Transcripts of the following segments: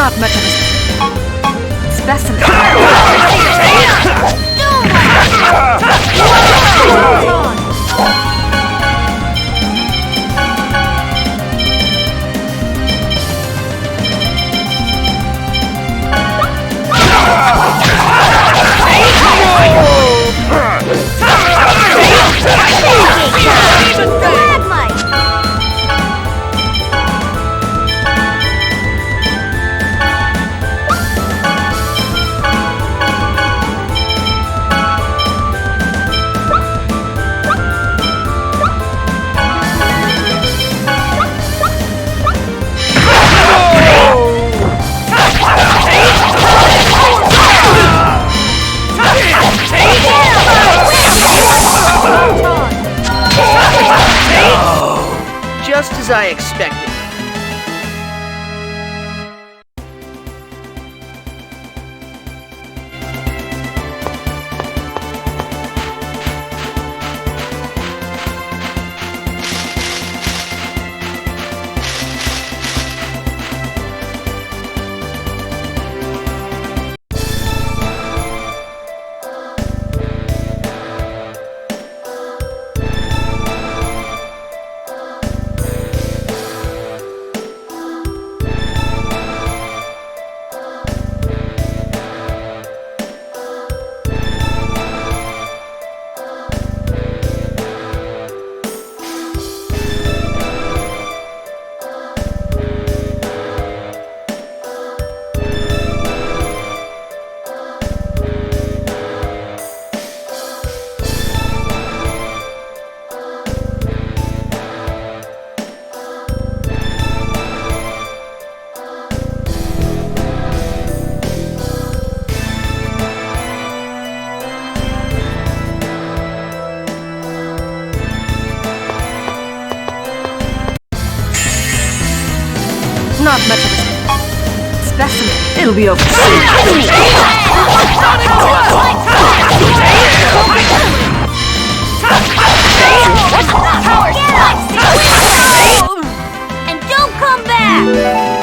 Not much of a specimen. Just as I expected. Not much of a specimen. It'll be over soon. And don't come back!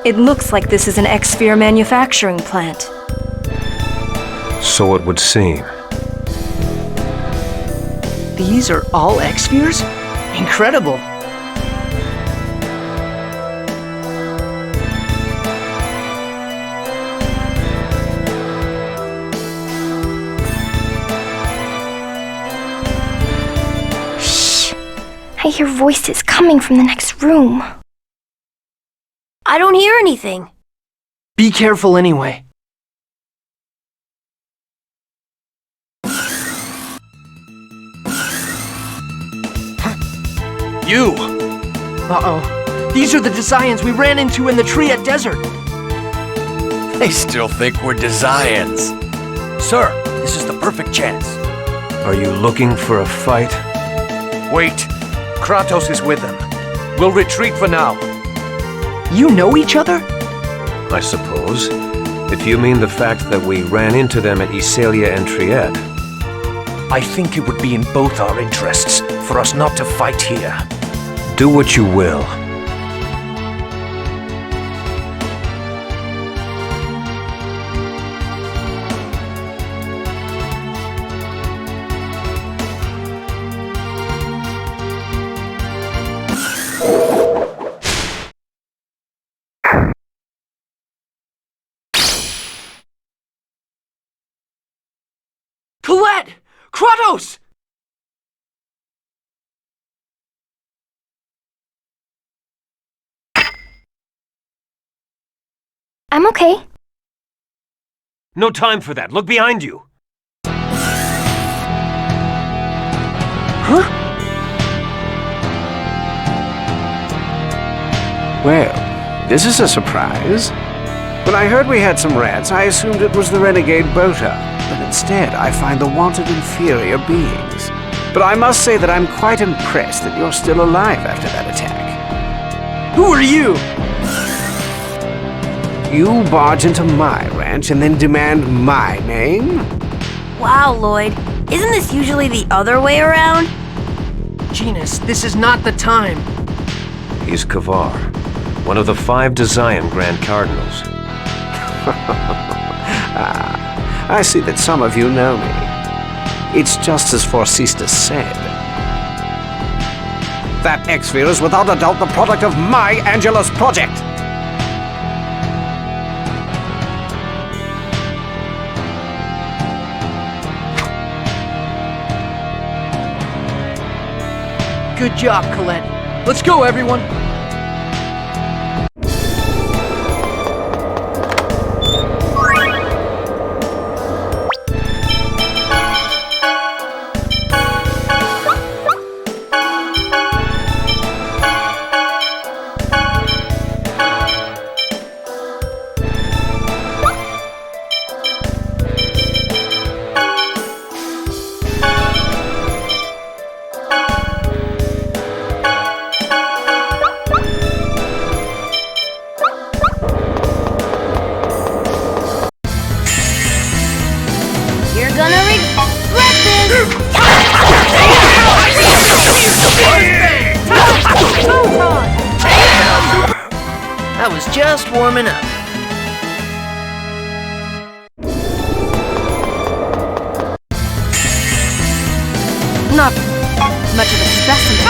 It looks like this is an X-Sphere manufacturing plant. So it would seem. These are all X-Spheres? Incredible! I hear voices coming from the next room. I don't hear anything. Be careful anyway. You! Uh-oh. These are the Desians we ran into in the tree at Desert. They still think we're Desians. Sir, this is the perfect chance. Are you looking for a fight? Wait. Kratos is with them. We'll retreat for now. You know each other? I suppose. If you mean the fact that we ran into them at Iselia and Triet. I think it would be in both our interests for us not to fight here. Do what you will. Colette! Kratos! I'm okay. No time for that. Look behind you. Huh? Well, this is a surprise. When I heard we had some rats, I assumed it was the renegade Bota, but instead I find the wanted inferior beings. But I must say that I'm quite impressed that you're still alive after that attack. Who are you? You barge into my ranch and then demand my name? Wow, Lloyd. Isn't this usually the other way around? Genus, this is not the time. He's Kavar, one of the 5 Desian Grand Cardinals. I see that some of you know me. It's just as Forcistus said. That X-Sphere is without a doubt the product of my Angelus project! Good job, Colette. Let's go, everyone! You're gonna regret this! I was just warming up. Not much of a specimen.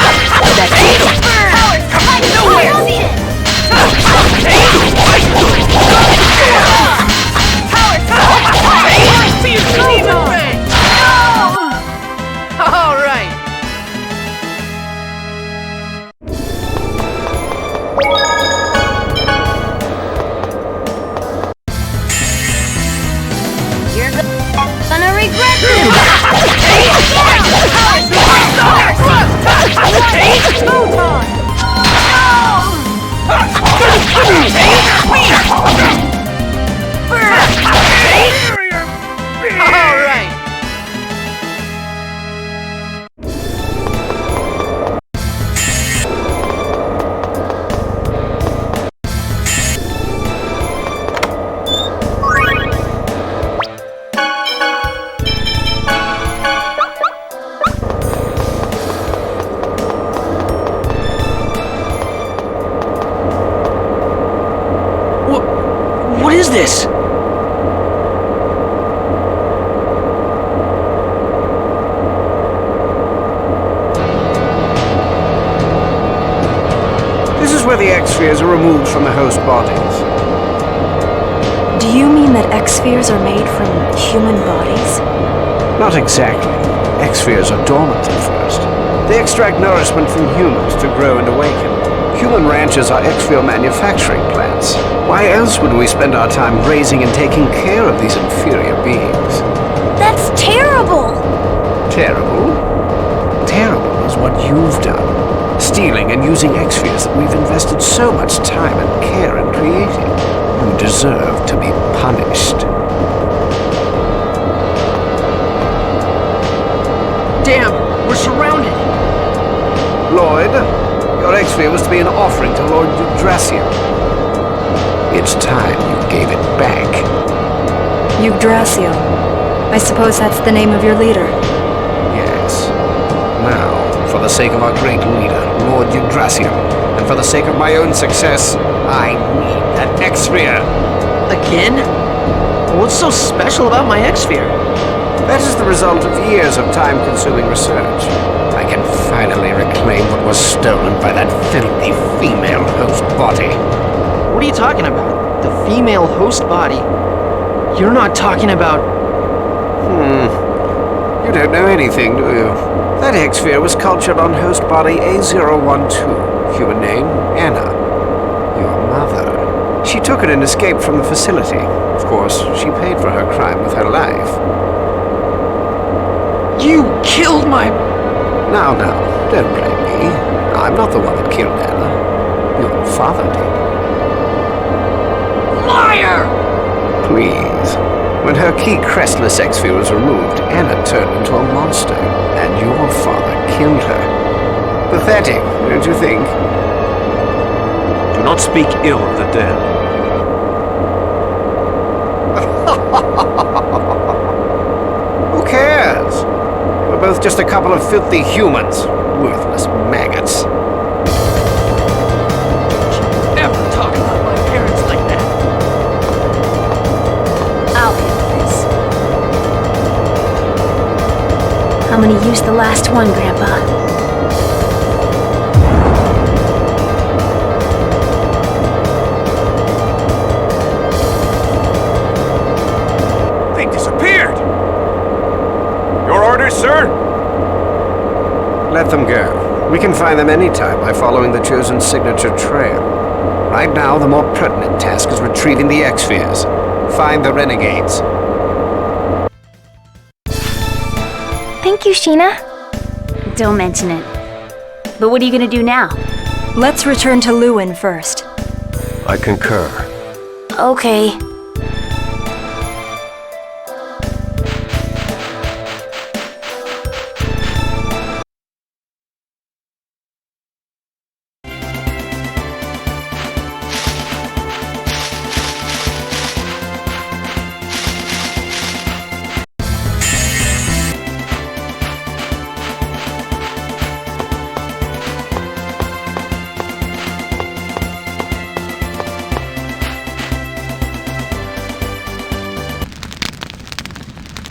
All right. You're gonna regret this! All right. What is this? This is where the X-Spheres are removed from the host bodies. Do you mean that X-Spheres are made from human bodies? Not exactly. X-Spheres are dormant at first. They extract nourishment from humans to grow and awaken. Human ranches are exfil manufacturing plants. Why else would we spend our time raising and taking care of these inferior beings? That's terrible! Terrible? Terrible is what you've done. Stealing and using exfils that we've invested so much time and care in creating. You deserve to be punished. Damn, we're surrounded. Lloyd, your exfil was to be an offering to Lord Yggdrasil. It's time you gave it back. Yggdrasil. I suppose that's the name of your leader. Yes. Now, for the sake of our great leader, Lord Yggdrasil, and for the sake of my own success, I need that exsphere. Again? What's so special about my X-Sphere? That is the result of years of time-consuming research. I can finally reclaim what was stolen by that filthy female host body. What are you talking about? The female host body? You're not talking about... You don't know anything, do you? That exsphere was cultured on host body A012. Human name, Anna. Your mother. She took it and escaped from the facility. Of course, she paid for her crime with her life. You killed my... Now, don't blame me. I'm not the one that killed Anna. Your father did. Liar! Please. When her key crestless exsphere was removed, Anna turned into a monster, and your father killed her. Pathetic, don't you think? Do not speak ill of the dead. Who cares? We're both just a couple of filthy humans. Worthless maggots. Never talk about my parents like that. I'll handle this. I'm gonna use the last one, Grandpa. They disappeared! Your orders, sir? Let them go. We can find them anytime by following the chosen signature trail. Right now, the more pertinent task is retrieving the exspheres. Find the renegades. Thank you, Sheena. Don't mention it. But what are you gonna do now? Let's return to Lewin first. I concur. Okay.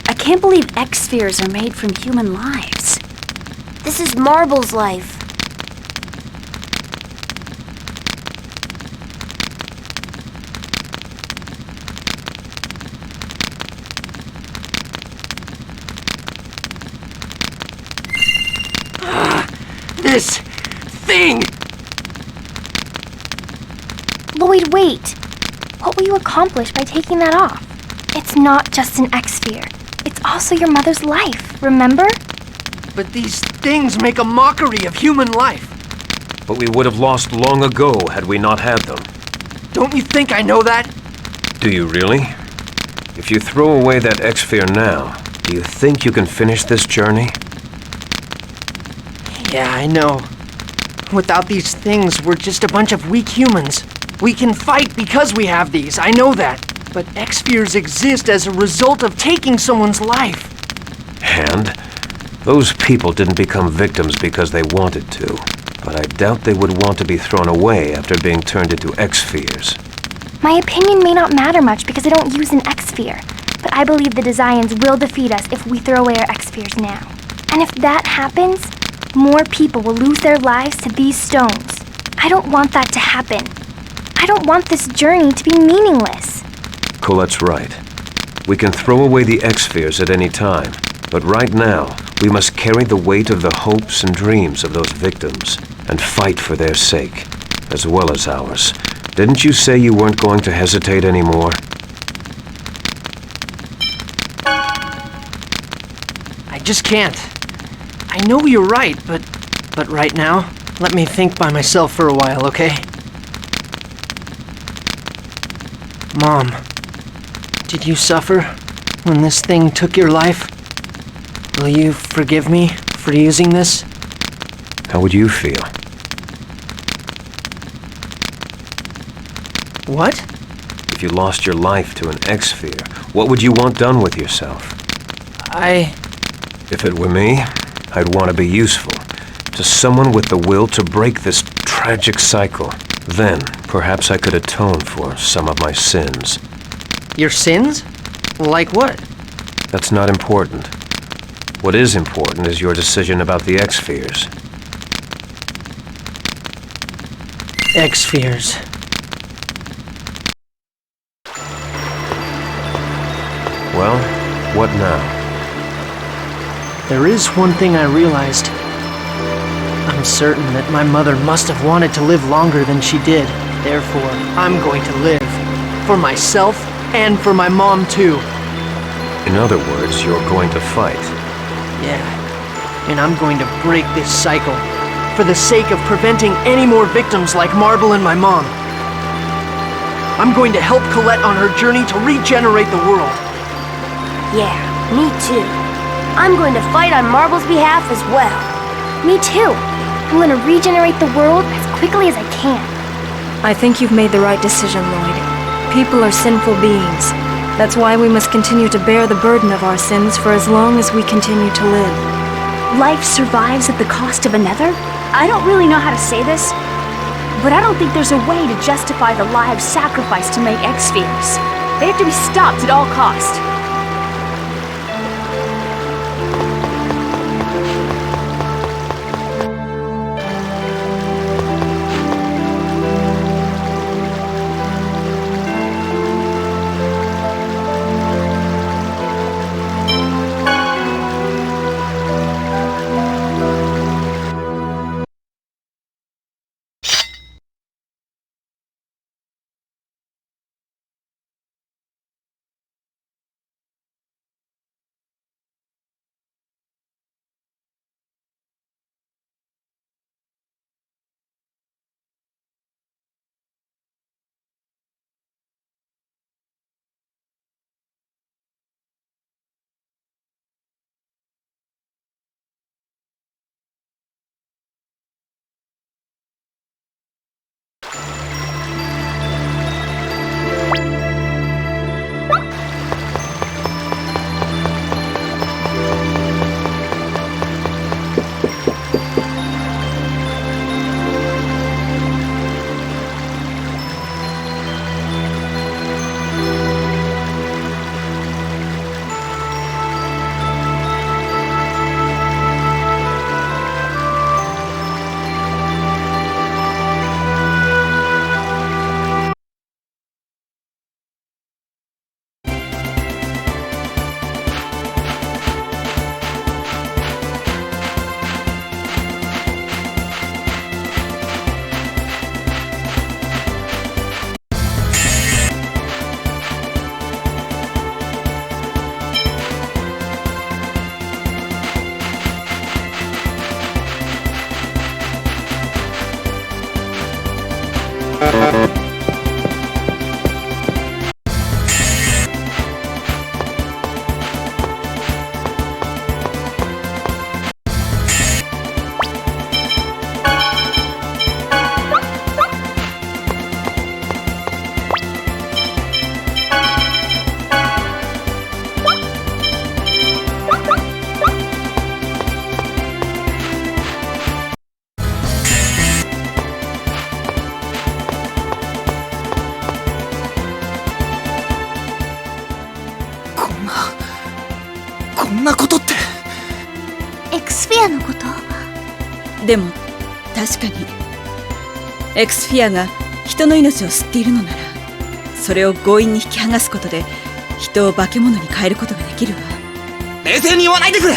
I can't believe X-spheres are made from human lives. This is Marble's life. This thing! Lloyd, wait. What will you accomplish by taking that off? It's not just an X-sphere. It's also your mother's life, remember? But these things make a mockery of human life. But we would have lost long ago had we not had them. Don't you think I know that? Do you really? If you throw away that exsphere now, do you think you can finish this journey? Yeah, I know. Without these things, we're just a bunch of weak humans. We can fight because we have these, I know that. But X-spheres exist as a result of taking someone's life. And those people didn't become victims because they wanted to. But I doubt they would want to be thrown away after being turned into X-spheres. My opinion may not matter much because I don't use an X-sphere, but I believe the Desians will defeat us if we throw away our X-spheres now. And if that happens, more people will lose their lives to these stones. I don't want that to happen. I don't want this journey to be meaningless. Colette's right. We can throw away the X-spheres at any time, but right now, We must carry the weight of the hopes and dreams of those victims and fight for their sake, as well as ours. Didn't you say you weren't going to hesitate anymore? I just can't. I know you're right, but right now, let me think by myself for a while, okay? Mom, did you suffer when this thing took your life? Will you forgive me for using this? How would you feel? What? If you lost your life to an X-Sphere, what would you want done with yourself? If it were me, I'd want to be useful to someone with the will to break this tragic cycle. Then, perhaps I could atone for some of my sins. Your sins? Like what? That's not important. What is important is your decision about the X-Spheres. X-Spheres. Well, what now? There is one thing I realized. I'm certain that my mother must have wanted to live longer than she did. Therefore, I'm going to live. For myself, and for my mom too. In other words, you're going to fight. Yeah. And I'm going to break this cycle. For the sake of preventing any more victims like Marble and my mom. I'm going to help Colette on her journey to regenerate the world. Yeah, me too. I'm going to fight on Marble's behalf as well. Me too. I'm gonna regenerate the world as quickly as I can. I think you've made the right decision, Lloyd. People are sinful beings. That's why we must continue to bear the burden of our sins for as long as we continue to live. Life survives at the cost of another? I don't really know how to say this, but I don't think there's a way to justify the lives sacrificed to make X-Spheres. They have to be stopped at all cost. X フィアのこと？でも確かにXフィアが人の命を吸っているのなら、それを強引に引き剥がすことで人を化け物に変えることができるわ。冷静に言わないでくれ。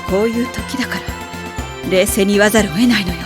こういう時だから冷静に言わざるを得ないのよ。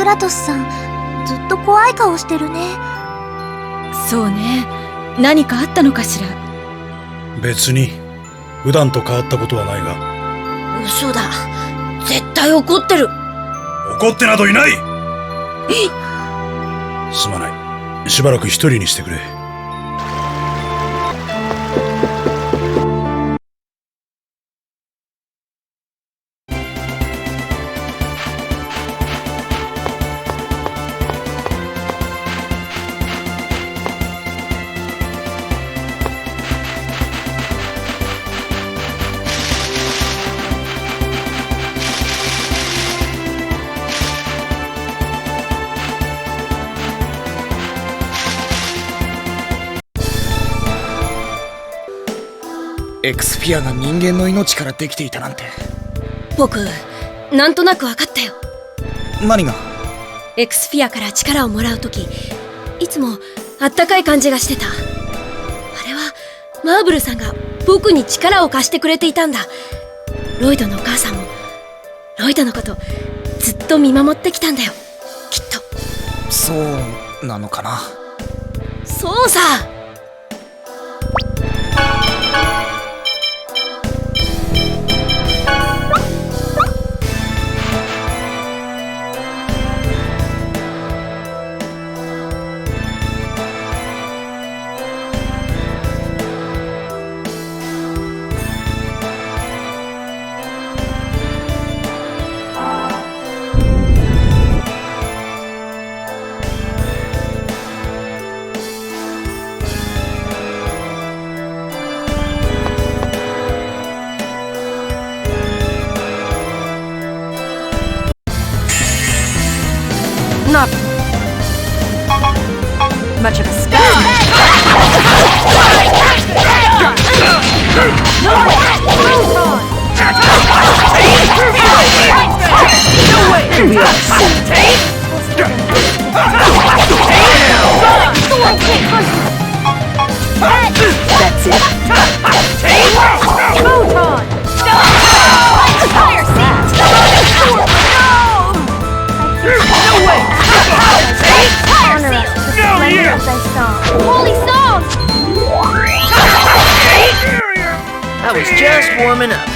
クラトスさん、ずっと怖い顔してるね。そうね。何かあったのかしら。別に普段と変わったことはないが。嘘だ。絶対怒ってる。怒ってなどいない。すまない。しばらく一人にしてくれ。エクスフィアが人間の命からできていたなんて。僕、なんとなく分かったよ。何が？エクスフィアから力をもらうとき、いつもあったかい感じがしてた。あれはマーブルさんが僕に力を貸してくれていたんだ。ロイドのお母さんもロイドのことずっと見守ってきたんだよ、きっと。そうなのかな。そうさ。Not much of a step. No way! We are That's it. Photon! Fire seat! No way! Holy song! I was just warming up.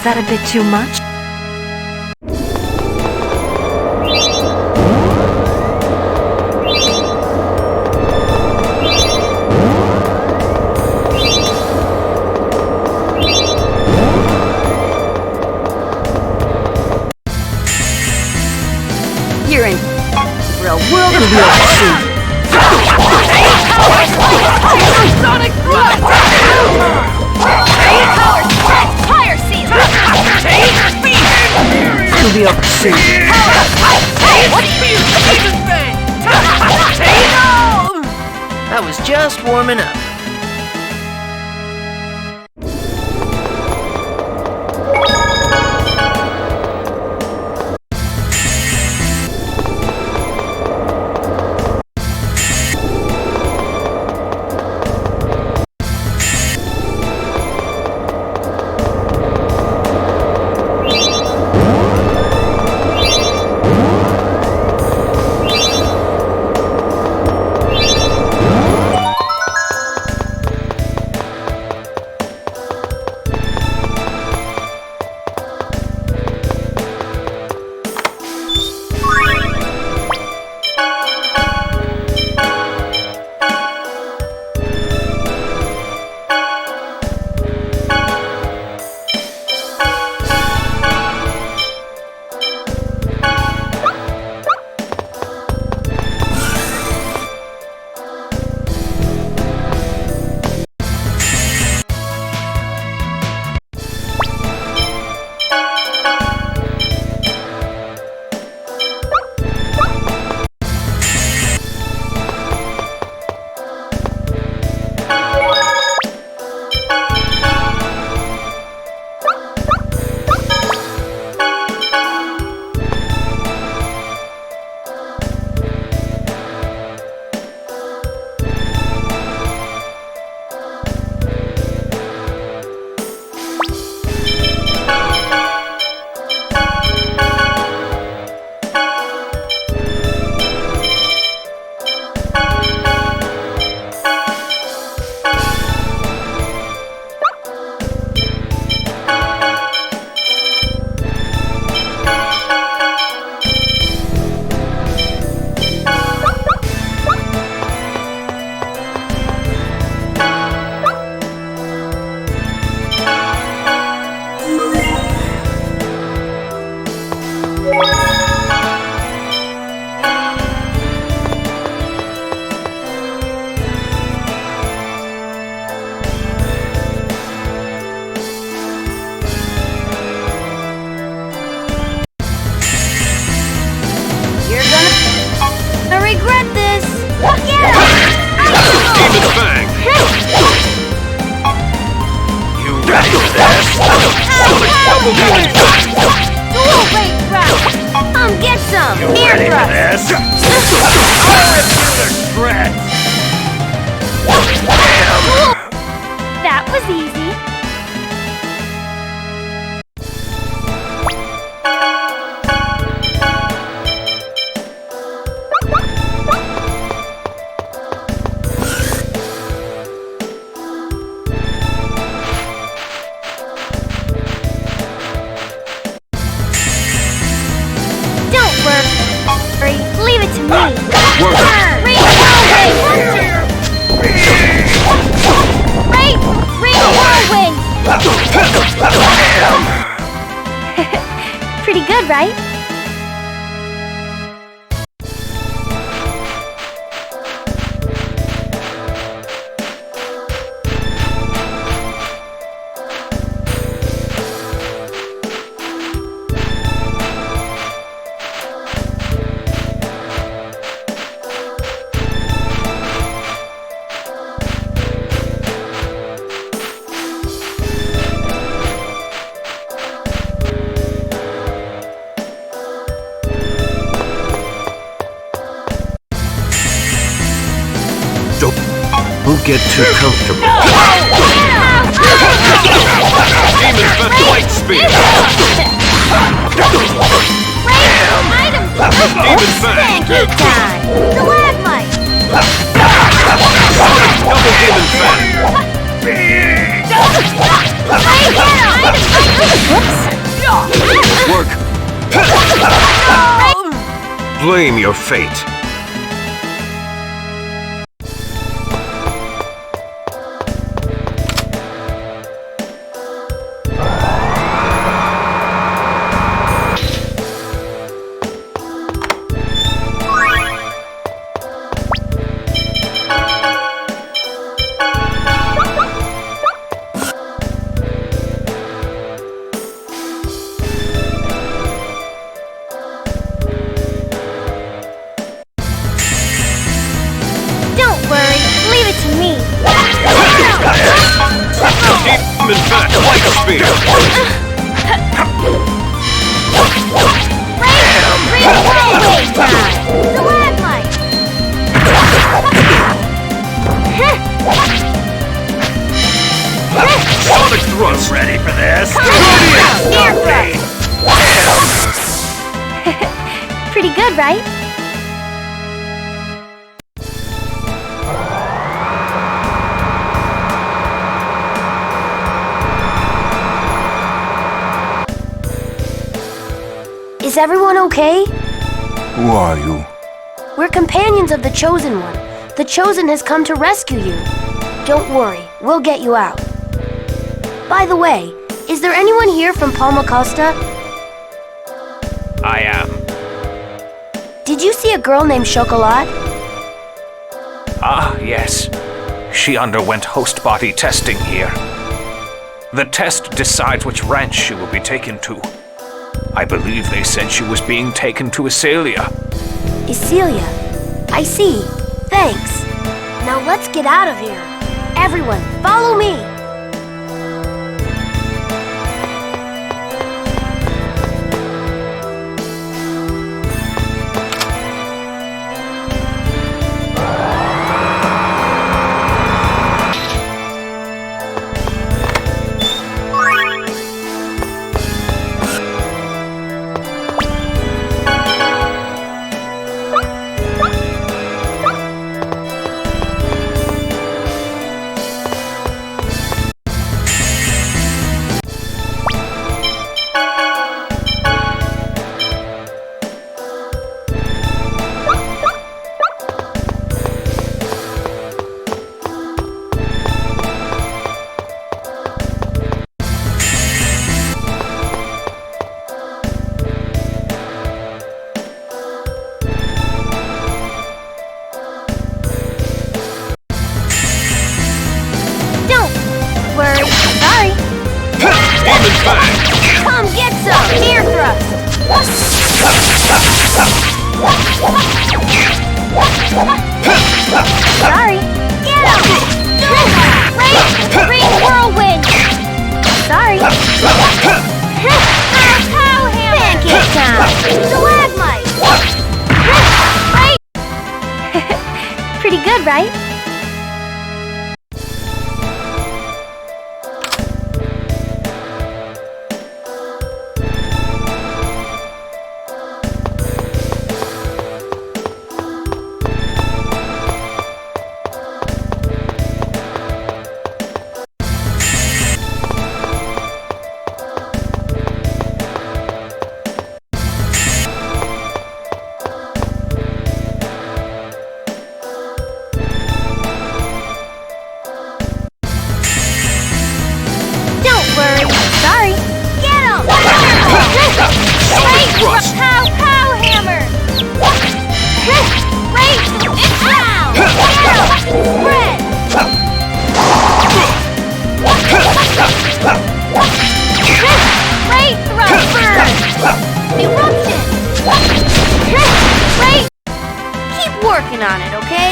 that a bit too much? You're in for a world of Sonic Blood! Fire season! It'll be over soon. That was just warming up. Get some! Ear thrust! That was easy. Leave it to me. Whirlwind! Pretty good, right? Don't get too comfortable. Light speed! Demon Fang! Good time! Stalagmite! Double Demon Fang! Work. Blame your fate. Don't worry, leave it to me. Demon Bat, Light Spear. Sonic Thrust. Ready for this? Pretty good, right? Is everyone okay? Who are you? We're companions of the Chosen One. The Chosen has come to rescue you. Don't worry, we'll get you out. By the way, is there anyone here from Palma Costa? I am. Did you see a girl named Chocolat? Ah, yes. She underwent host body testing here. The test decides which ranch she will be taken to. I believe they said she was being taken to Acelia. Acelia. I see. Thanks. Now let's get out of here. Everyone, follow me. Come get some! Ear thrust! Sorry. Get him! Green whirlwind! Sorry. Pow hammer! Pancake time! Stalagmite! Pretty good, right? Pow hammer! Wait! It's down! Spread! Great thrust! Burn! Eruption! Great! Keep working on it, okay?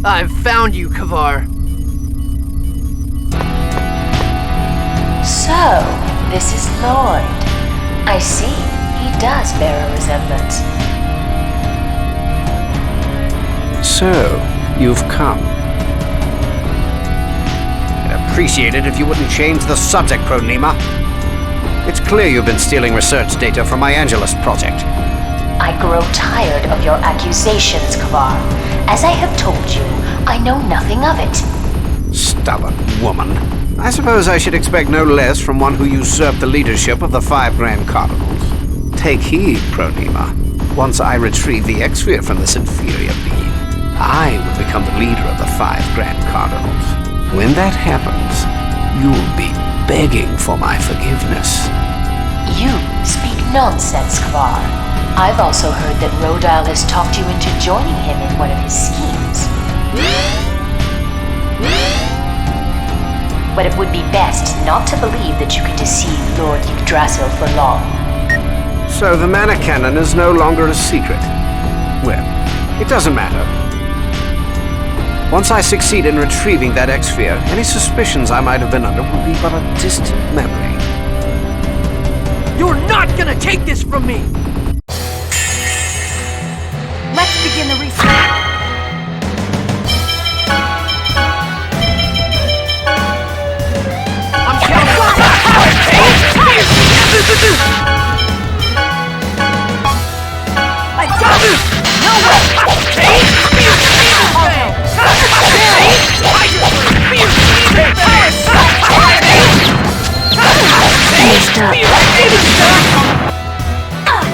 I've found you, Kavar. So, this is Lloyd. I see. He does bear a resemblance. So, you've come. I'd appreciate it if you wouldn't change the subject, Cronema. It's clear you've been stealing research data from my Angelus project. I grow tired of your accusations, Kavar. As I have told you, I know nothing of it. Stubborn woman. I suppose I should expect no less from one who usurped the leadership of the 5 Grand Cardinals. Take heed, Cronema. Once I retrieve the X-Sphere from this inferior being, I will become the leader of the 5 Grand Cardinals. When that happens, you'll be begging for my forgiveness. You speak nonsense, Kavar. I've also heard that Rodile has talked you into joining him in one of his schemes. But it would be best not to believe that you can deceive Lord Yggdrasil for long. So the Mana Cannon is no longer a secret. Well, it doesn't matter. Once I succeed in retrieving that X-Sphere, any suspicions I might have been under will be but a distant memory. You're not gonna take this from me! Let's begin the reset. I'm counting! I got it! No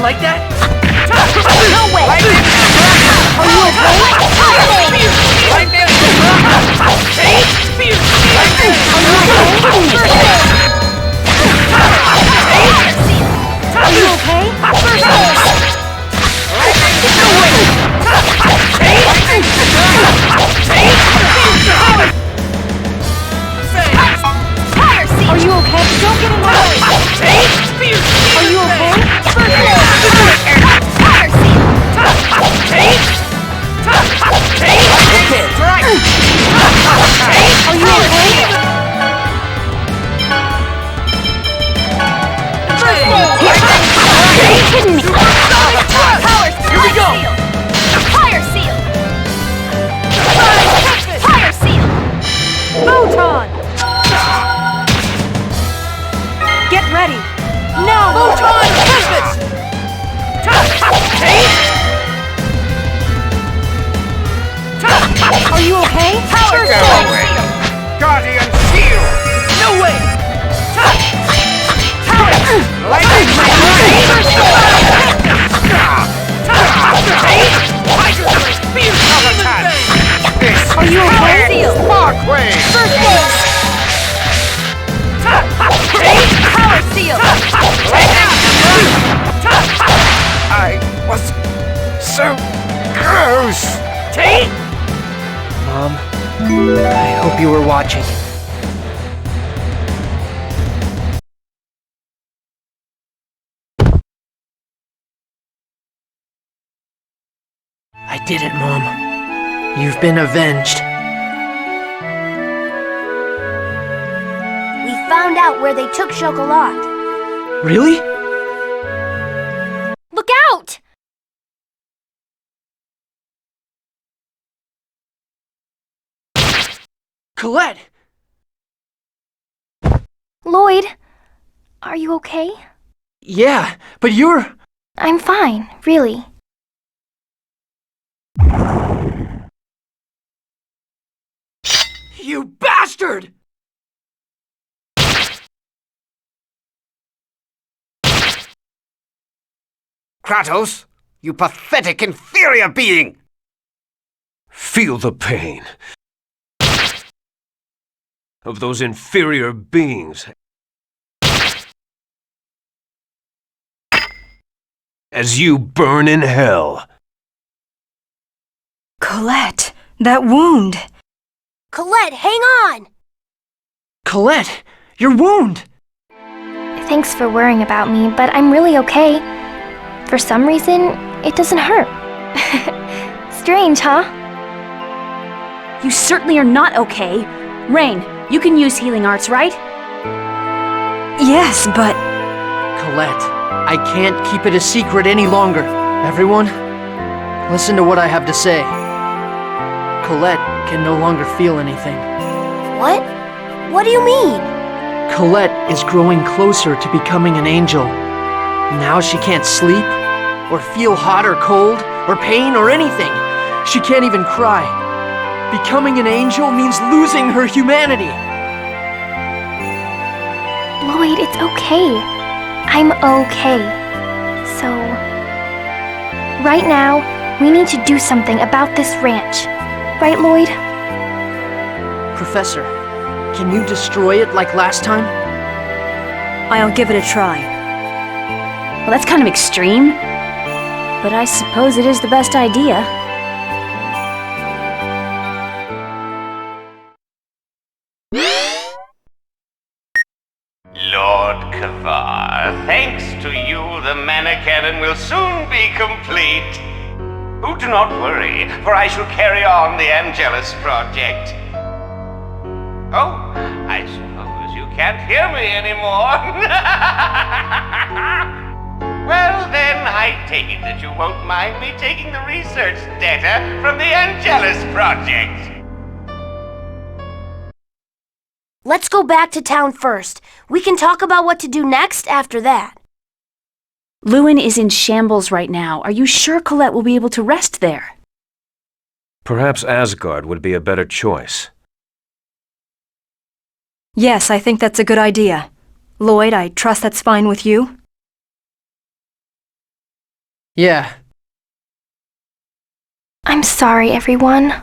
Like that? No way! Are you okay? Are you okay? Are you okay? Don't get in the way! Are you okay? Are you okay? Are you kidding me? Here we go! Fire seal! Fire seal! Photon! Get ready! Now! Photon Tempest! Are you okay? Power seal! Guardian Shield! No way! Lightning Are you okay? Sparkwave! First base! Power seal! I was so close! Mom, I hope you were watching. I did it, Mom. You've been avenged. We found out where they took Chocolat. Really? Look out! Colette! Lloyd, are you okay? Yeah, but you're... I'm fine, really. You bastard! Kratos, you pathetic inferior being! Feel the pain of those inferior beings as you burn in hell. Colette, that wound. Colette, hang on! Colette, your wound! Thanks for worrying about me, but I'm really okay. For some reason, it doesn't hurt. strange, huh? You certainly are not okay. Rain, you can use healing arts, right? Yes, but... Colette, I can't keep it a secret any longer. Everyone, listen to what I have to say. Colette can no longer feel anything. What? What do you mean? Colette is growing closer to becoming an angel. Now she can't sleep, or feel hot or cold, or pain or anything. She can't even cry. Becoming an angel means losing her humanity. Lloyd, it's okay. I'm okay. So... right now, we need to do something about this ranch. Right, Lloyd? Professor, can you destroy it like last time? I'll give it a try. Well, that's kind of extreme. But I suppose it is the best idea. Lord Kavar, thanks to you, the Mana Cannon will soon be complete. Oh, do not worry, for I shall carry on the Angelus project. Oh, I suppose you can't hear me anymore. Well, then, I take it that you won't mind me taking the research data from the Angelus project. Let's go back to town first. We can talk about what to do next after that. Lewin is in shambles right now. Are you sure Colette will be able to rest there? Perhaps Asgard would be a better choice. Yes, I think that's a good idea. Lloyd, I trust that's fine with you? Yeah. I'm sorry, everyone.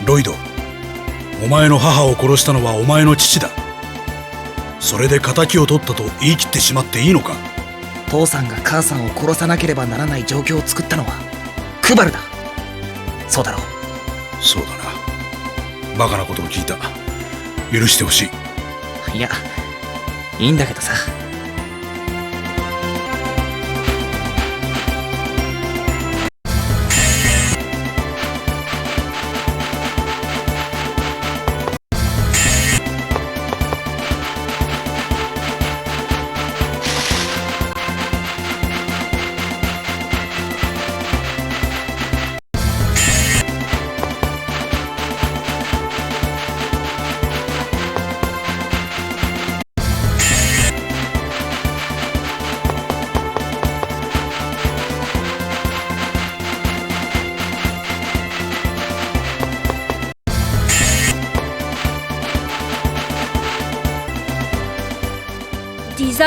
ロイド、お前の母を殺したのはお前の父だ。それで仇を取ったと言い切ってしまっていいのか？父さんが母さんを殺さなければならない状況を作ったのはクバルだ。そうだろう。そうだな。バカなことを聞いた。許してほしい。いや、いいんだけどさ。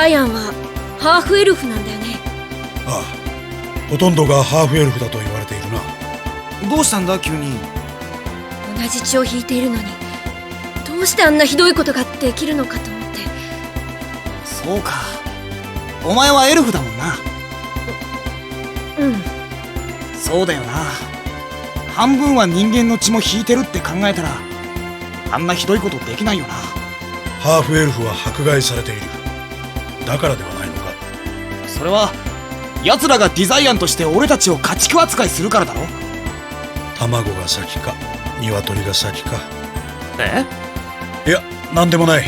ザイアンはハーフエルフなんだよね。ああ、ほとんどがハーフエルフだと言われているな。どうしたんだ急に。同じ血を引いているのにどうしてあんなひどいことができるのかと思って。そうか、お前はエルフだもんな。うん。そうだよな。半分は人間の血も引いてるって考えたらあんなひどいことできないよな。ハーフエルフは迫害されている。だからではないのか。それは奴らがデザイアンとして俺たちを家畜扱いするからだろ。卵が先か鶏が先か。え？いや、なんでもない。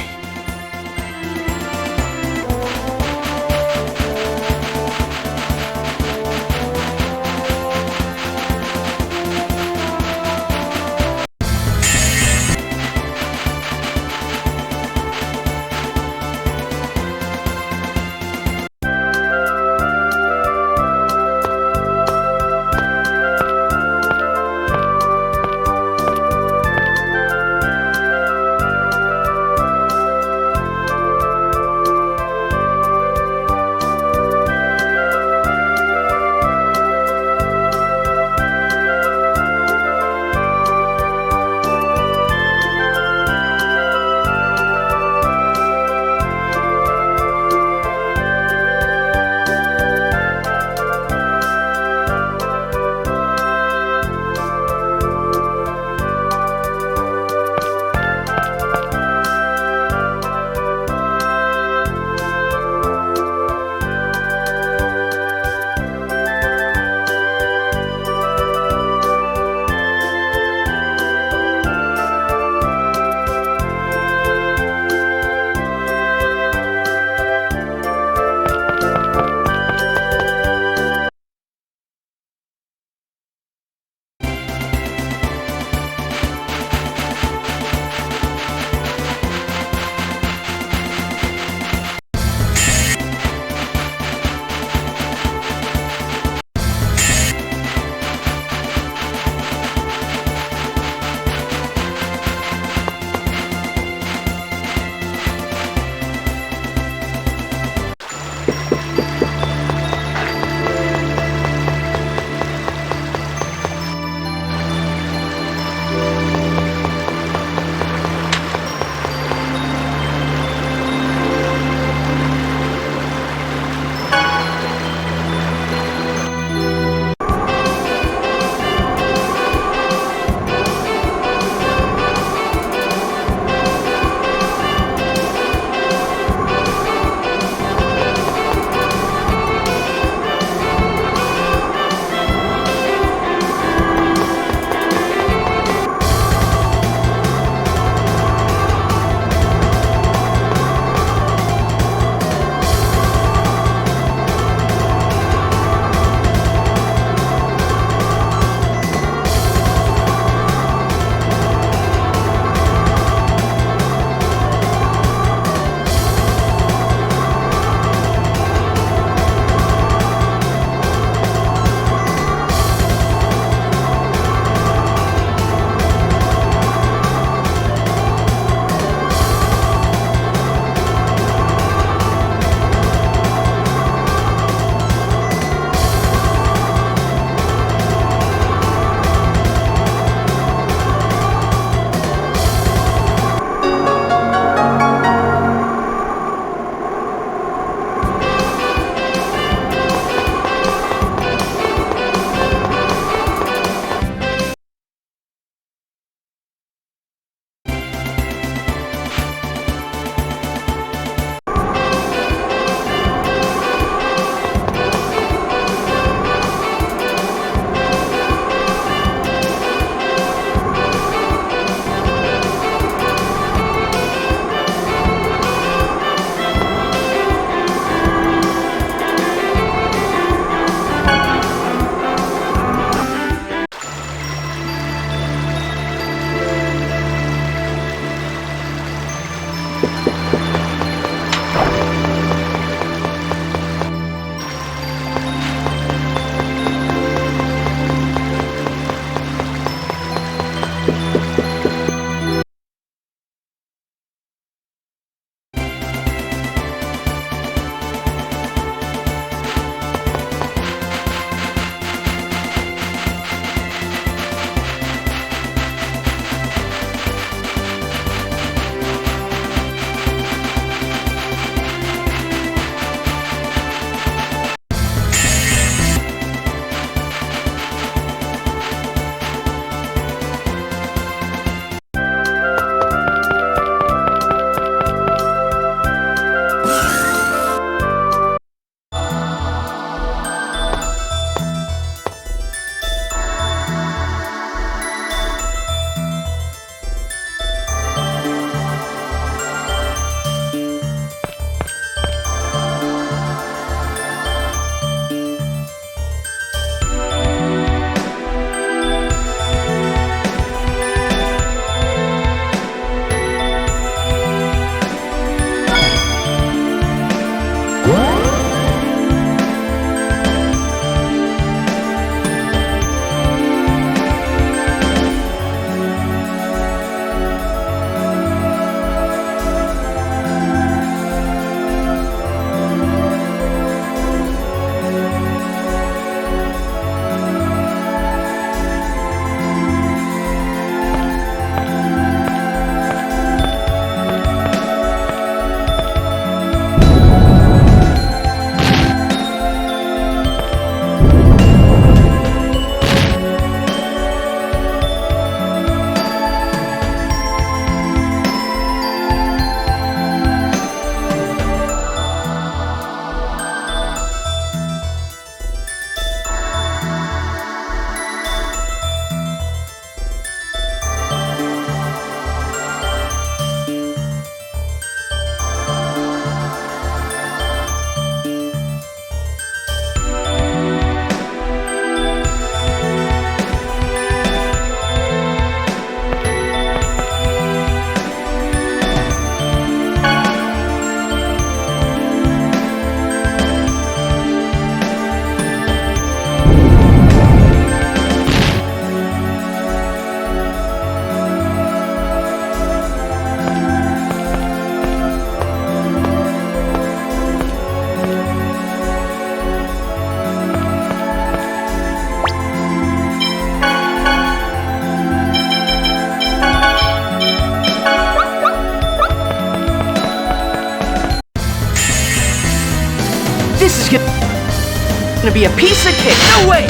gonna be a piece of cake. No way!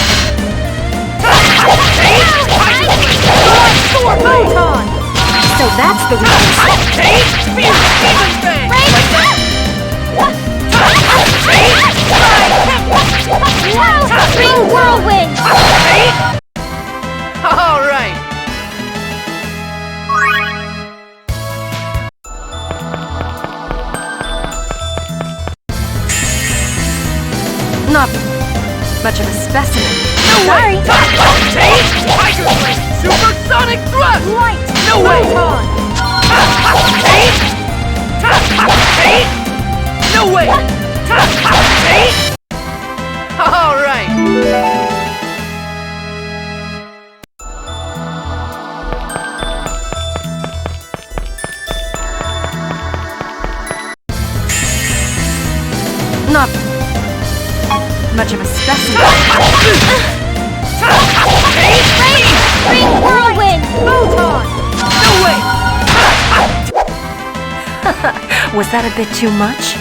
So that's the Spring whirlwind! All right. Not much of a specimen. Sorry. Supersonic thrust! Light! No way! No way! All right. Not much of a specimen. Spring whirlwind! No way! Was that a bit too much?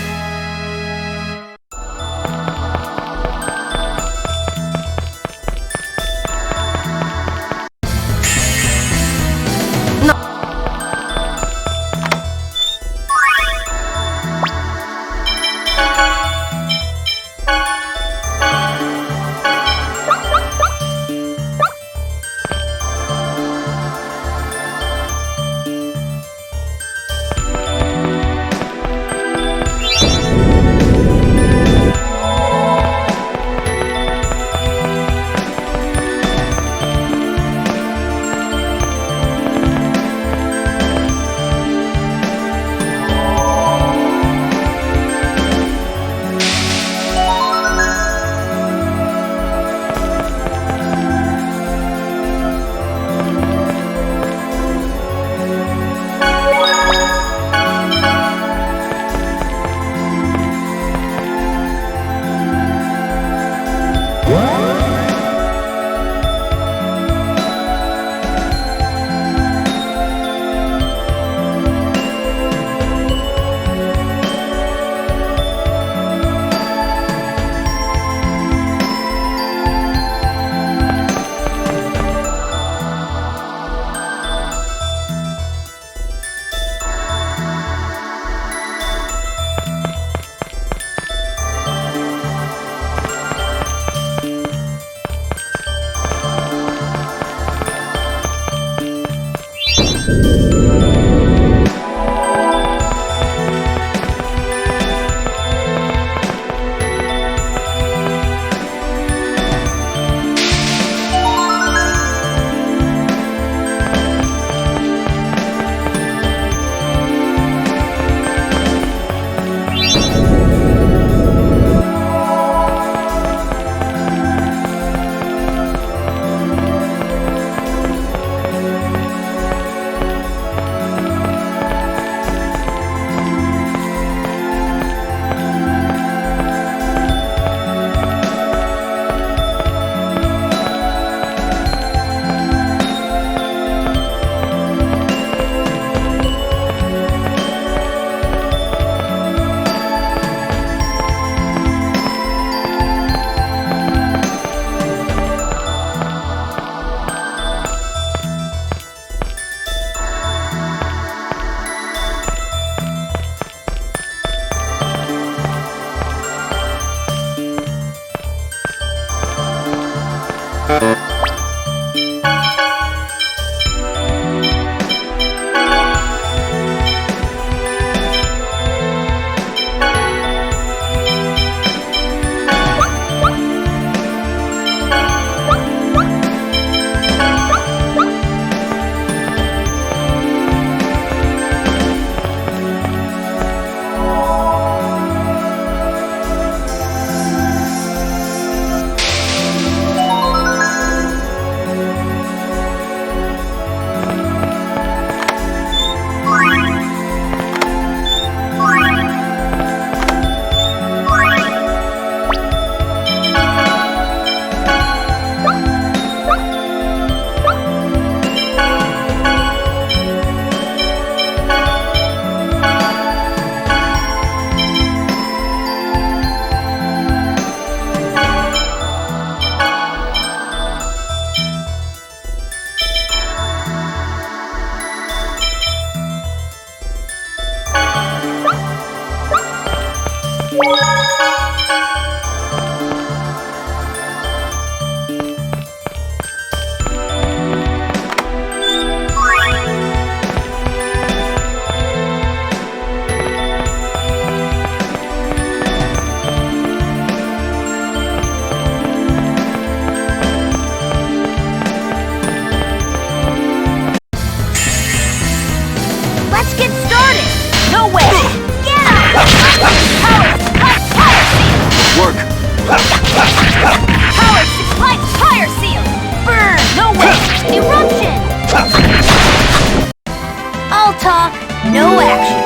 no action.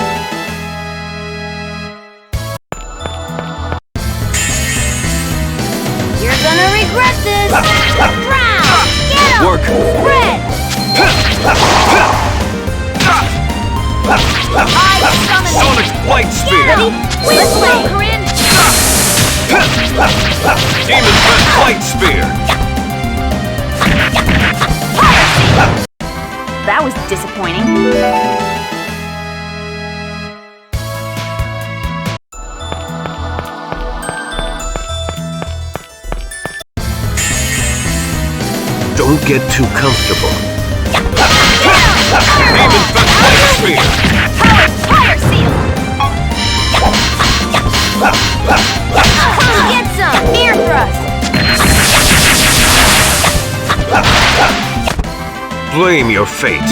You're gonna regret this! Round! Get him! Work! Spread! Sonic Flight Spear! This way, Corinne! Demon Flight Spear! That was disappointing. Don't get too comfortable. Demon Flight Spear! Fire seal! Get some! Ear thrust! Blame your fate.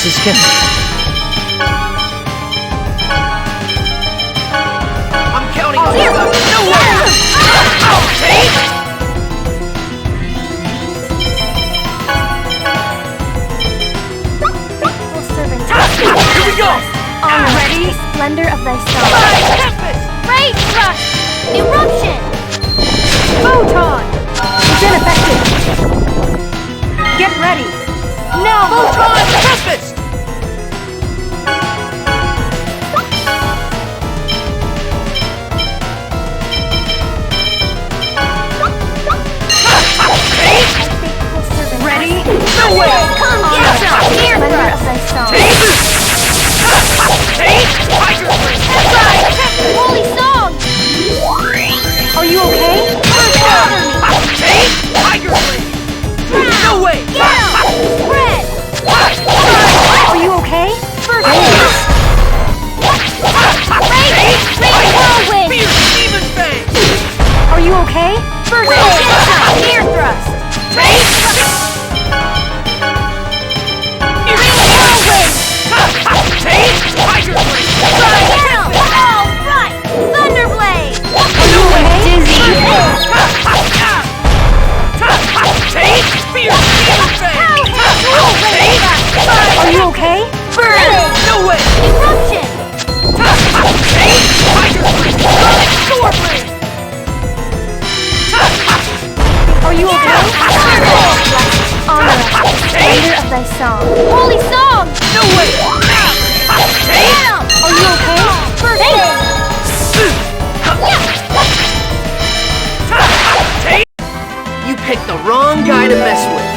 This is gonna... I'm counting on you! No way! Here we go! Already? splendor of thy song. Rage thrust! Eruption! Photon! It's ineffective! Get ready! Now! Photon Tempest! Ready? No way! Come get some! Here Splendor of thrust! thy song. Tiger Blade! Holy song! Are you okay? Tiger Blade! No way! Get 'em! Spread! Are you okay? First aid! Rage whirlwind! Fierce Demon Fang! Are you okay? First aid! Get some! Ear thrust! Rage whirlwind! Tiger Blade! Get 'em! All right! Thunder blade! Are you okay? Dizzy! Fierce Demon Fang! Are you okay? Burn! No way! Eruption! Tiger Blade! Sword Blade! Are you okay? Honor us, splendor of thy song. Holy song! No way! Get 'em! Are you okay? First aid! You picked the wrong guy to mess with.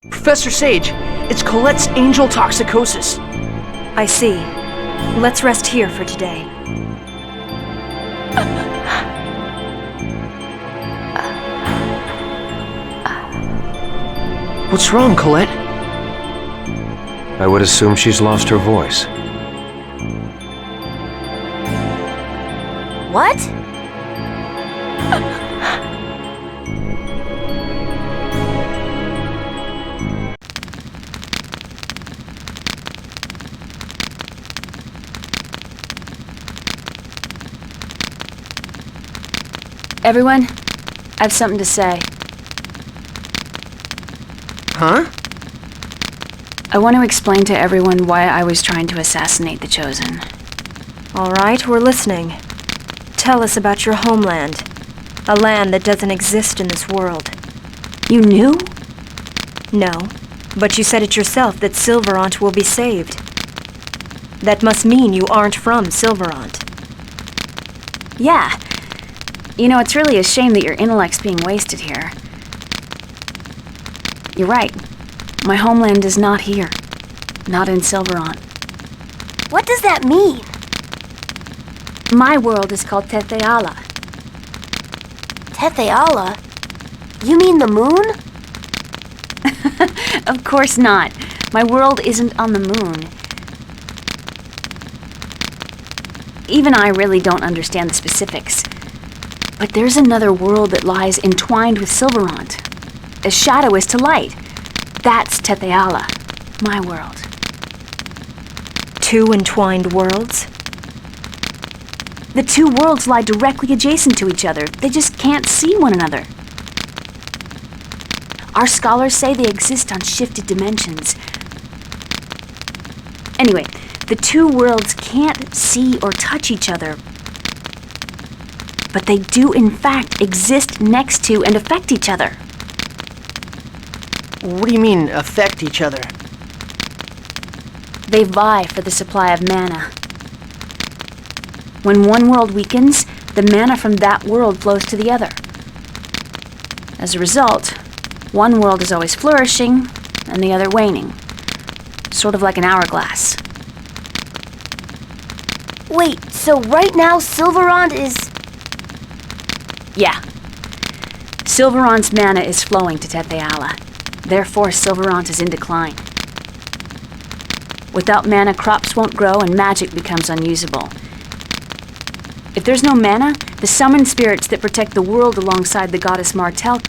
Professor Sage, it's Colette's angel toxicosis. I see. Let's rest here for today. What's wrong, Colette? I would assume she's lost her voice. What? Everyone, I have something to say. Huh? I want to explain to everyone why I was trying to assassinate the Chosen. All right, we're listening. Tell us about your homeland. A land that doesn't exist in this world. You knew? No, but you said it yourself that Silverant will be saved. That must mean you aren't from Silverant. Yeah. You know, it's really a shame that your intellect's being wasted here. You're right. My homeland is not here. Not in Silverant. What does that mean? My world is called Tetheala. Tetheala? You mean the moon? Of course not. My world isn't on the moon. Even I really don't understand the specifics. But there's another world that lies entwined with Silverant. As shadow is to light. That's Tetheala, my world. Two entwined worlds? The two worlds lie directly adjacent to each other. They just can't see one another. Our scholars say they exist on shifted dimensions. Anyway, the two worlds can't see or touch each other. But they do in fact exist next to and affect each other. What do you mean, affect each other? They vie for the supply of mana. When one world weakens, the mana from that world flows to the other. As a result, one world is always flourishing and the other waning. Sort of like an hourglass. Wait, so right now Silverant is... Yeah. Silverant's mana is flowing to Tetheala. Therefore, Silverant is in decline. Without mana, crops won't grow and magic becomes unusable. If there's no mana, the summoned spirits that protect the world alongside the goddess Martel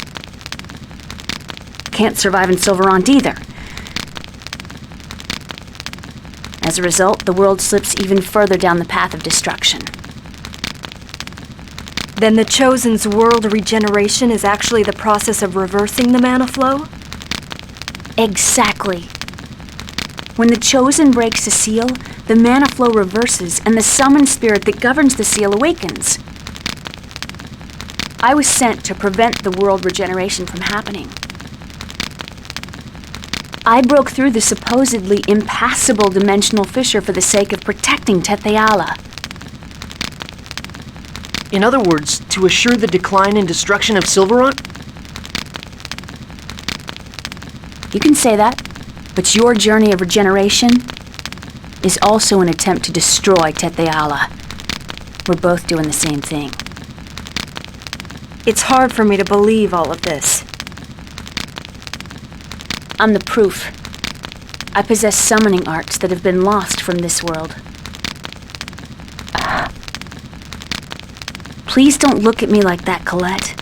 can't survive in Silverant either. As a result, the world slips even further down the path of destruction. Then the Chosen's world regeneration is actually the process of reversing the mana flow? Exactly. When the Chosen breaks a seal, the mana flow reverses and the summoned spirit that governs the seal awakens. I was sent to prevent the world regeneration from happening. I broke through the supposedly impassable dimensional fissure for the sake of protecting Tetheala. In other words, to assure the decline and destruction of Silverant? You can say that, but your journey of regeneration is also an attempt to destroy Tetheala. We're both doing the same thing. It's hard for me to believe all of this. I'm the proof. I possess summoning arts that have been lost from this world. Please don't look at me like that, Colette.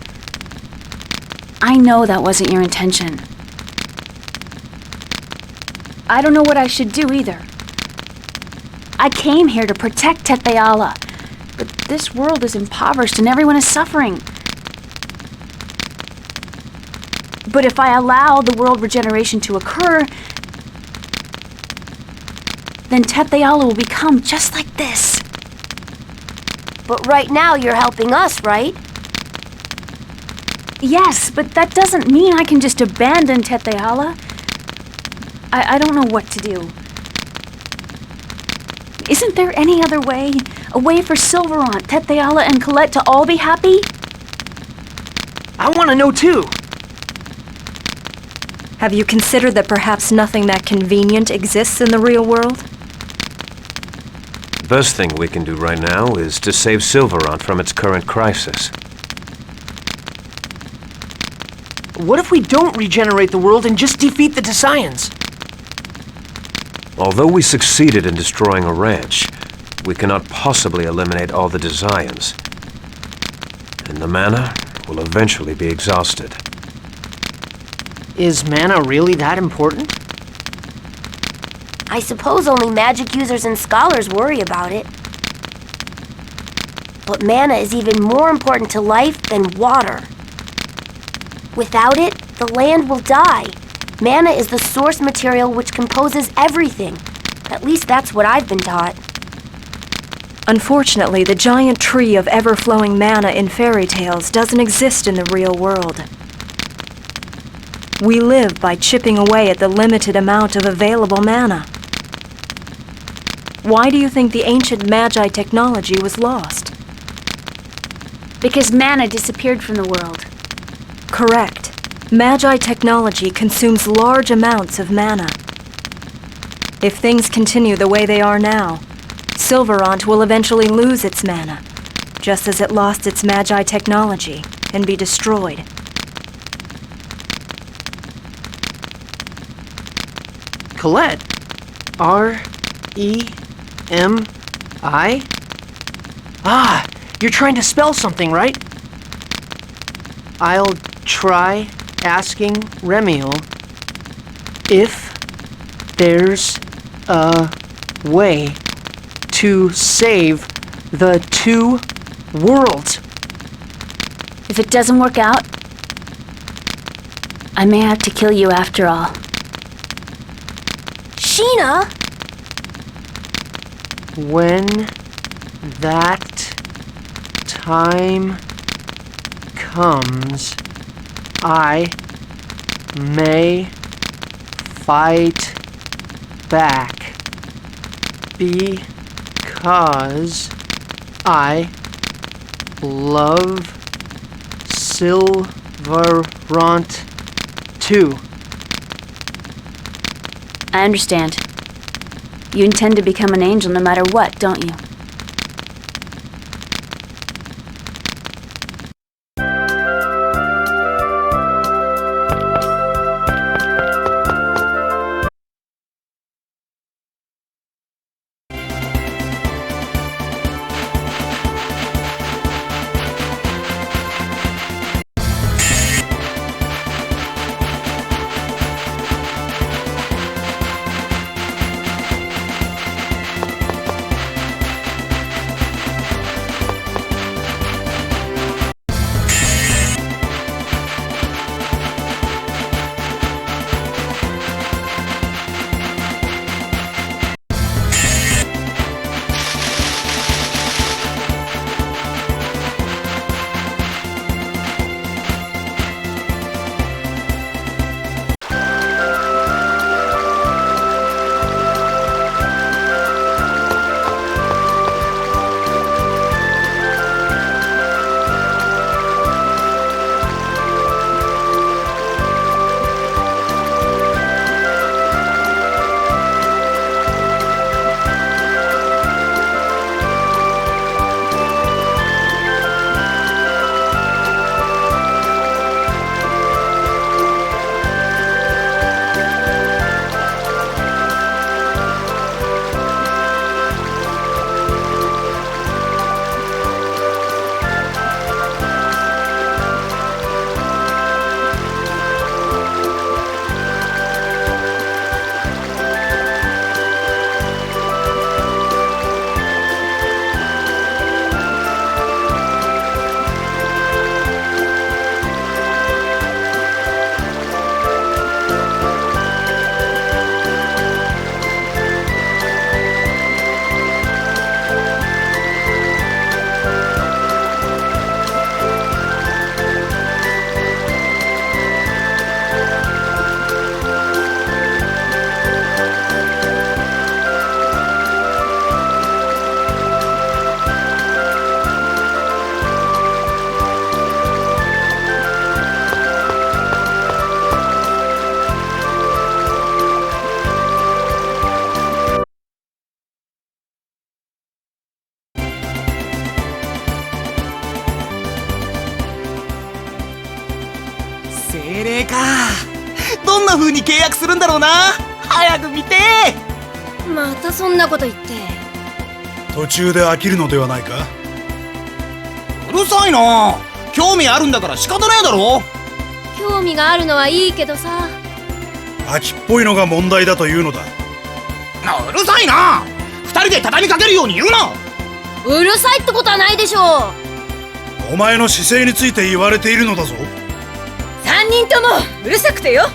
I know that wasn't your intention. I don't know what I should do either. I came here to protect Tetheala, but this world is impoverished and everyone is suffering. But if I allow the world regeneration to occur, then Tetheala will become just like this. But right now you're helping us, right? Yes, but that doesn't mean I can just abandon Tetheala. I don't know what to do. Isn't there any other way? A way for Silverant, Tetheala, and Colette to all be happy? I want to know too. Have you considered that perhaps nothing that convenient exists in the real world? The best thing we can do right now is to save Silverant from its current crisis. What if we don't regenerate the world and just defeat the Desians? Although we succeeded in destroying a ranch, we cannot possibly eliminate all the Desians. And the mana will eventually be exhausted. Is mana really that important? I suppose only magic users and scholars worry about it. But mana is even more important to life than water. Without it, the land will die. Mana is the source material which composes everything. At least that's what I've been taught. Unfortunately, the giant tree of ever-flowing mana in fairy tales doesn't exist in the real world. We live by chipping away at the limited amount of available mana. Why do you think the ancient Magi technology was lost? Because mana disappeared from the world. Correct. Magi technology consumes large amounts of mana. If things continue the way they are now, Silverant will eventually lose its mana, just as it lost its Magi technology, and be destroyed. Colette? R-E-M-I? Ah, you're trying to spell something, right? I'll try asking Remiel if there's a way to save the two worlds. If it doesn't work out, I may have to kill you after all. Sheena! When that time comes, I may fight back because I love Silverant too. I understand. You intend to become an angel no matter what, don't you? どんな風に契約するんだろうな。早く見て。またそんなこと言って。途中で飽きるのではないか。うるさいな。興味あるんだから仕方ねえだろ。興味があるのはいいけどさ。秋っぽいのが問題だというのだ。うるさいな。二人で畳みかけるように言うな。うるさいってことはないでしょう。お前の姿勢について言われているのだぞ。3人ともうるさくてよ。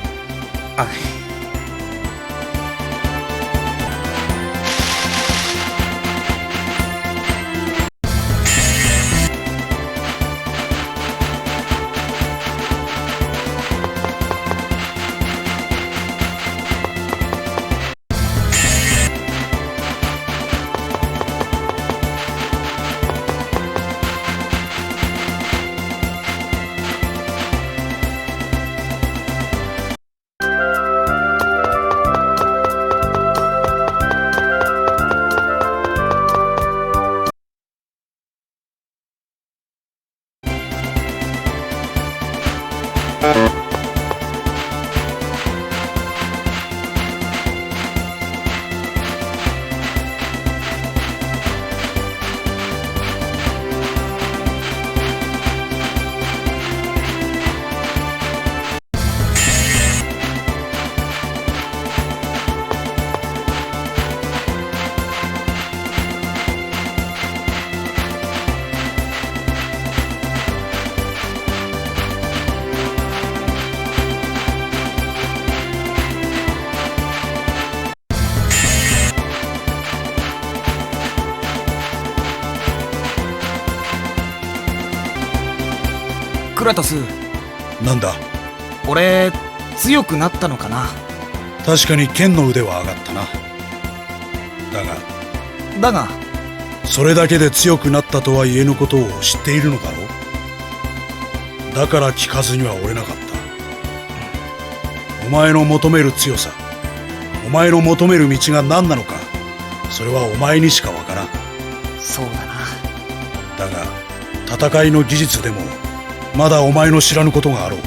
クラタス。なんだ。俺強くなったのかな。確かに剣の腕は上がったな。だがそれだけで強くなったとは言えぬことを知っているのだろう。だから聞かずにはおれなかった。お前の求める強さ、お前の求める道が何なのか、それはお前にしかわからん。そうだな。だが戦いの技術でもまだお前の知らぬことがあろう。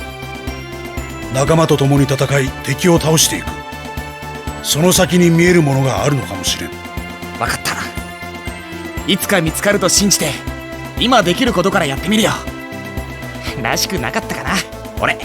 仲間と共に戦い敵を倒していく、その先に見えるものがあるのかもしれん。分かった。いつか見つかると信じて今できることからやってみるよ。らしくなかったかな俺。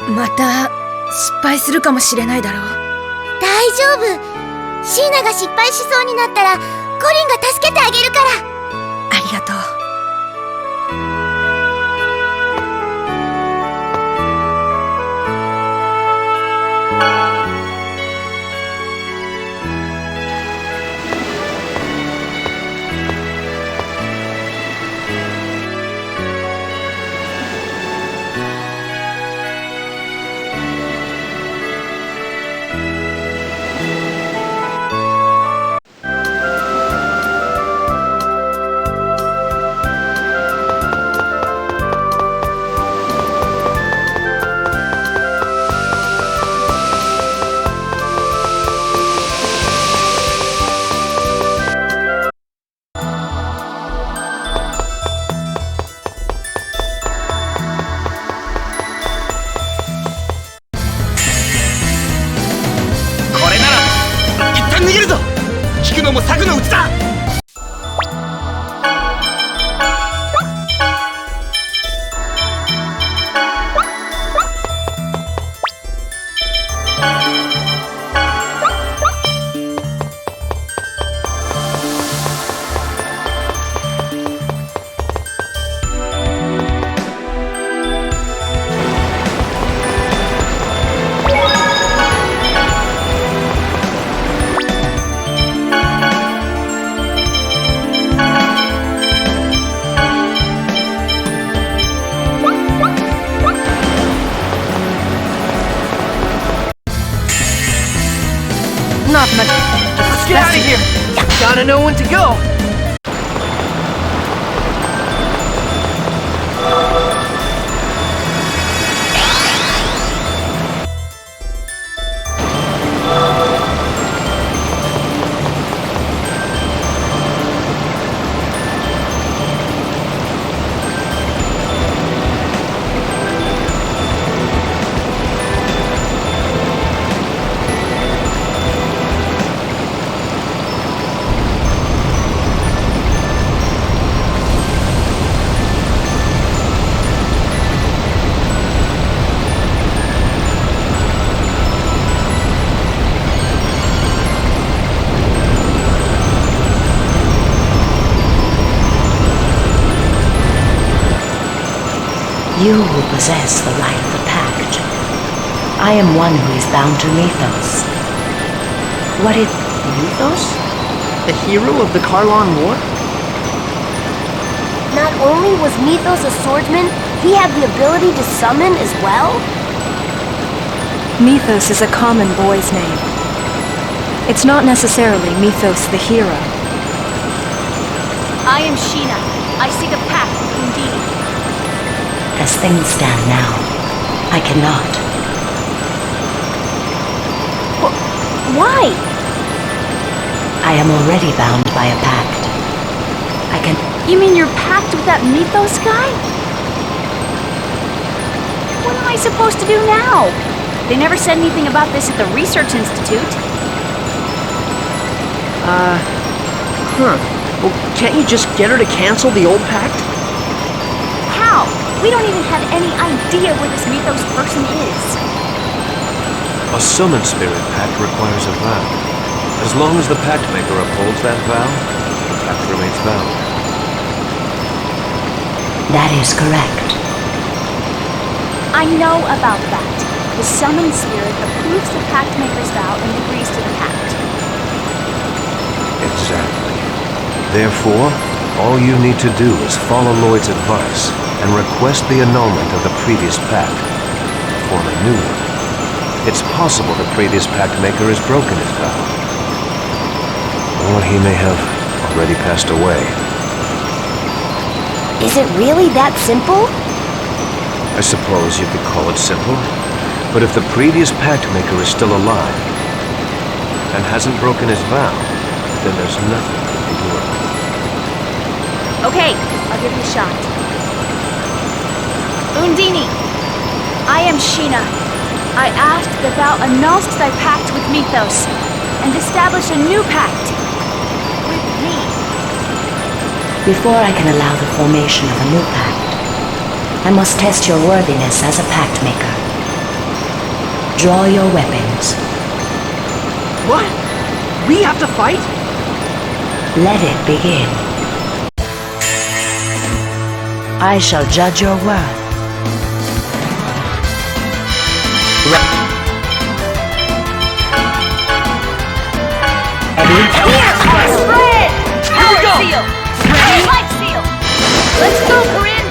また失敗するかもしれないだろう。大丈夫。シーナが失敗しそうになったらコリンが助けてあげるから。ありがとう。も策のうちだ。Not much. Let's get out of here. Gotta know when to go. You who possess the light of the Pact. I am one who is bound to Mythos. What if... Mythos? The hero of the Karlon War? Not only was Mythos a swordsman, he had the ability to summon as well? Mythos is a common boy's name. It's not necessarily Mythos the hero. I am Sheena. I seek a pact with Undine. As things stand now, I cannot. Why? I am already bound by a pact. I can... You mean your pact with that Mythos guy? What am I supposed to do now? They never said anything about this at the Research Institute. Well, can't you just get her to cancel the old pact? How? We don't even have any idea where this Mythos person is. A summon spirit pact requires a vow. As long as the pact maker upholds that vow, the pact remains valid. That is correct. I know about that. The summoned spirit approves the pact maker's vow and agrees to the pact. Exactly. Therefore, all you need to do is follow Lloyd's advice and request the annulment of the previous pact. Form a new one. It's possible the previous pact maker has broken his vow. Or he may have already passed away. Is it really that simple? I suppose you could call it simple. But if the previous pact maker is still alive and hasn't broken his vow, then there's nothing you can do about it. Okay, I'll give it a shot. Undine, I am Sheena. I ask that thou annulst thy pact with Mythos and establish a new pact with me. Before I can allow the formation of a new pact, I must test your worthiness as a pact maker. Draw your weapons. What? We have to fight? Let it begin. I shall judge your worth. Spread! Power seal! Life seal! Let's go, Corinne!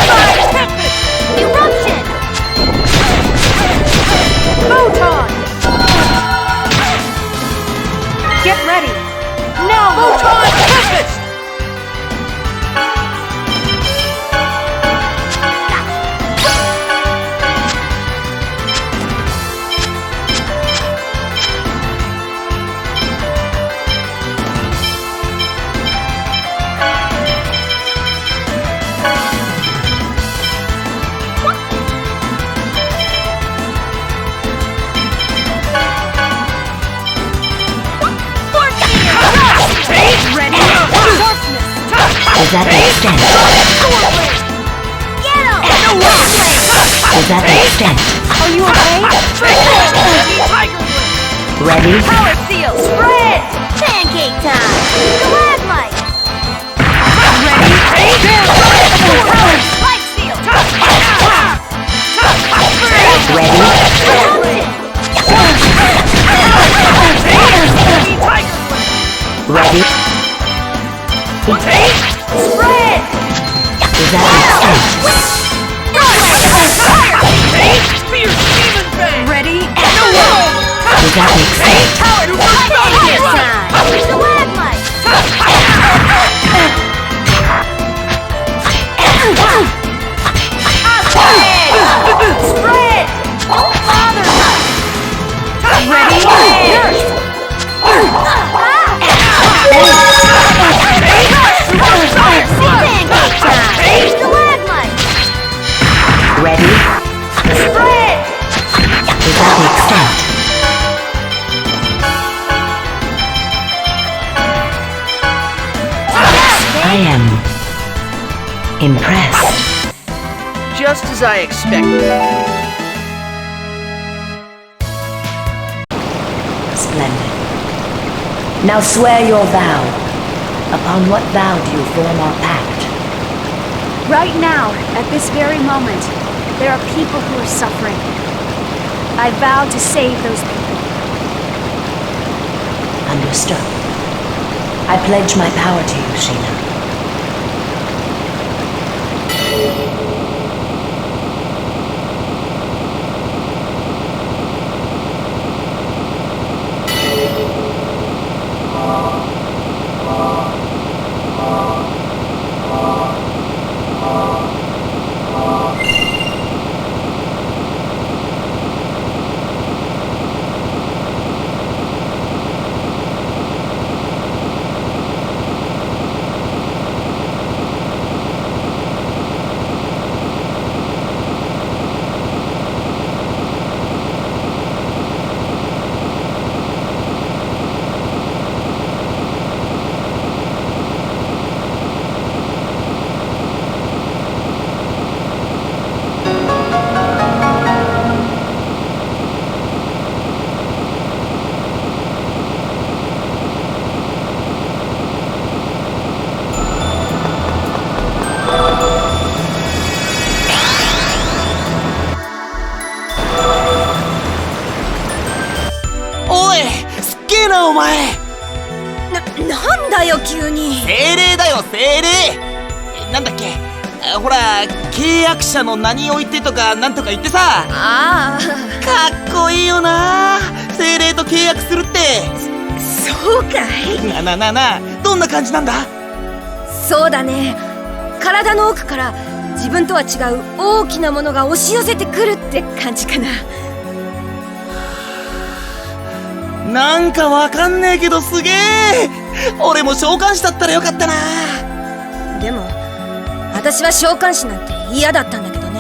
Fire tempest! Eruption! Photon! Get ready! Now! Photon tempest! extent? Get him! Does that make sense? Are you okay? Ready? Power seal, spread! Pancake time! Stalagmite! Light seal! Ready? Spread! Does that make sense? Ready? Does that make sense? Pancake time! Stalagmite! Spread! Father! Ready? Nurse! Pancake time! Stalagmite! Ready? Spread! Does that make sense? I am impressed. Just as I expected. Splendid. Now swear your vow. Upon what vow do you form our pact? Right now, at this very moment, there are people who are suffering. I vow to save those people. Understood. I pledge my power to you, Sheena.お前。なんだよ急に。精霊だよ精霊。なんだっけ、ほら契約者の名においてとかなんとか言ってさ。ああ、かっこいいよな、精霊と契約するって。そうかい。などんな感じなんだ。そうだね、体の奥から自分とは違う大きなものが押し寄せてくるって感じかな。なんかわかんねえけどすげえ。俺も召喚師だったらよかったな。でも私は召喚師なんて嫌だったんだけどね。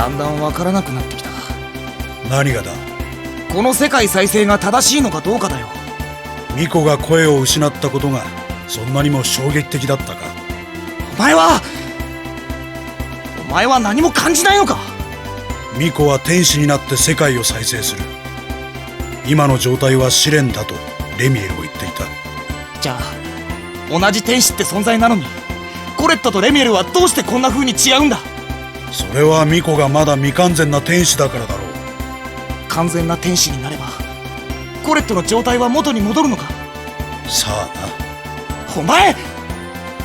だんだんわからなくなってきた。何がだ？この世界再生が正しいのかどうかだよ。ミコが声を失ったことがそんなにも衝撃的だったか？お前は何も感じないのか？ミコは天使になって世界を再生する。今の状態は試練だとレミエルを言っていた。じゃあ同じ天使って存在なのにコレットとレミエルはどうしてこんな風に違うんだ？それはミコがまだ未完全な天使だからだろう。完全な天使になればコレットの状態は元に戻るのか？さあな。お前！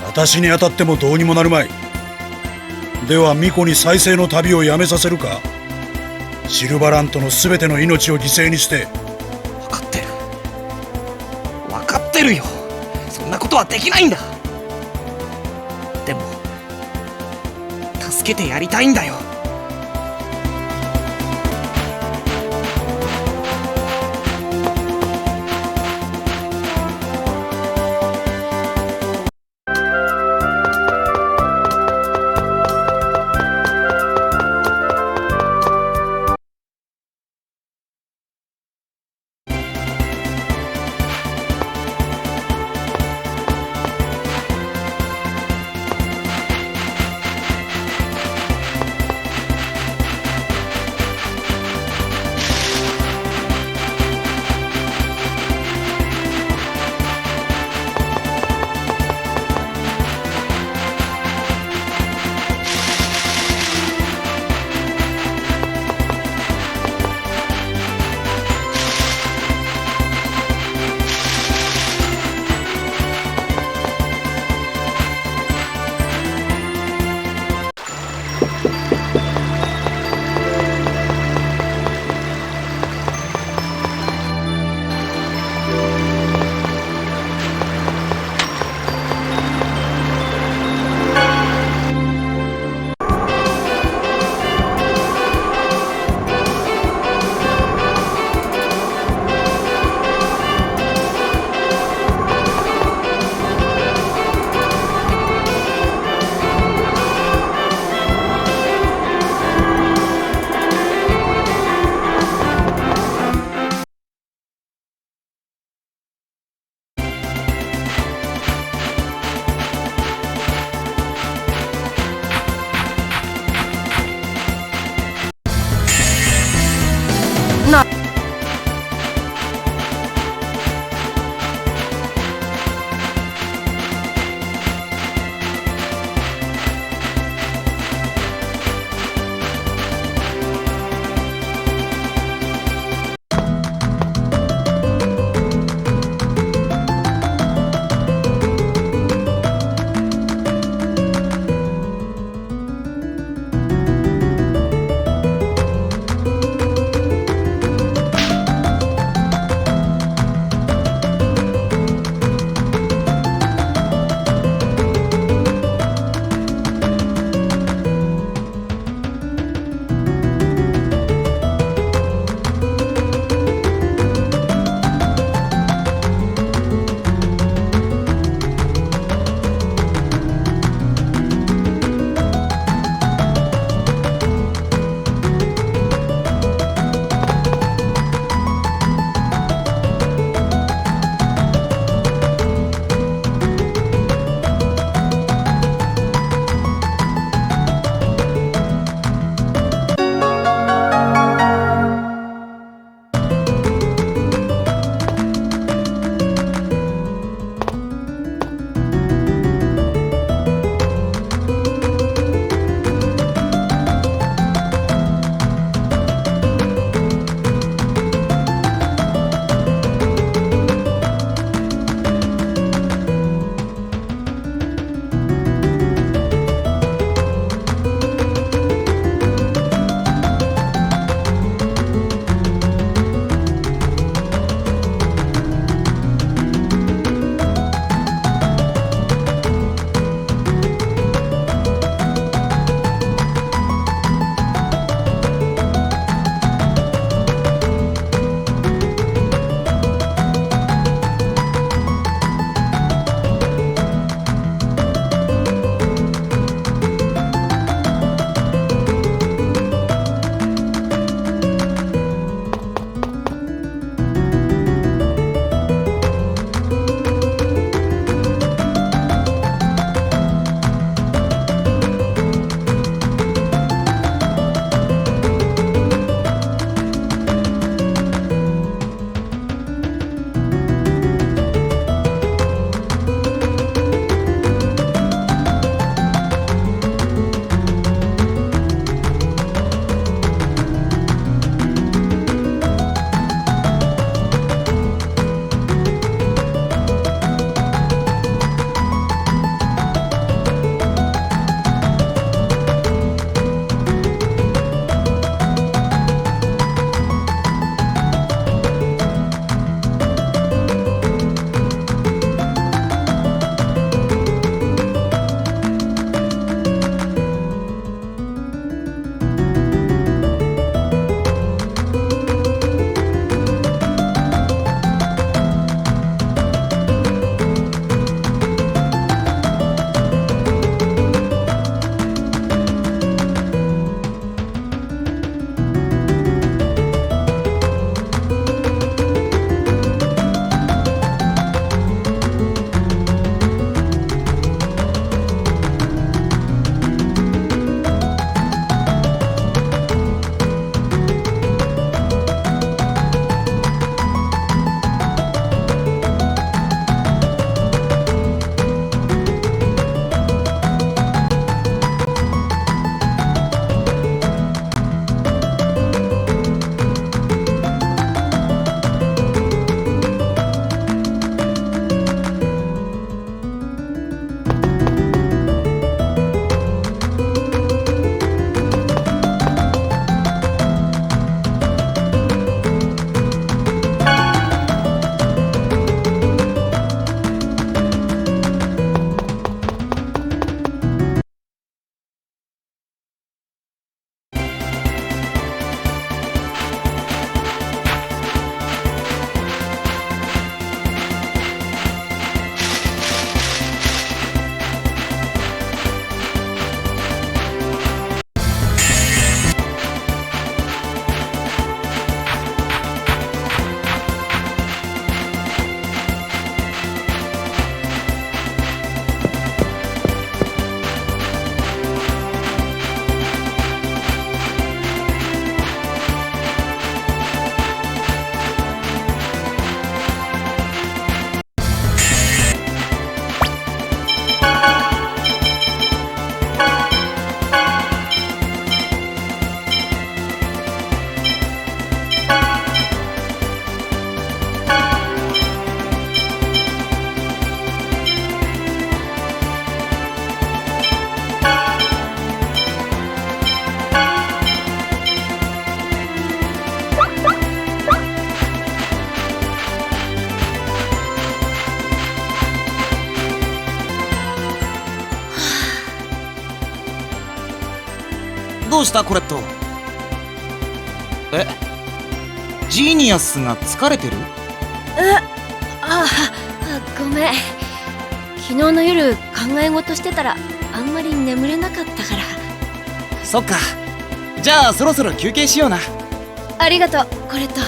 私に当たってもどうにもなるまい。ではミコに再生の旅をやめさせるか？シルバラントの全ての命を犠牲にして。分かってるよ。そんなことはできないんだ。でも助けてやりたいんだよ。どうしたコレット？ジーニアスが疲れてる？ごめん。昨日の夜考え事してたらあんまり眠れなかったから。そっか。じゃあそろそろ休憩しような。ありがとうコレット。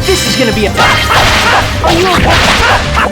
This is gonna be a... Are you okay?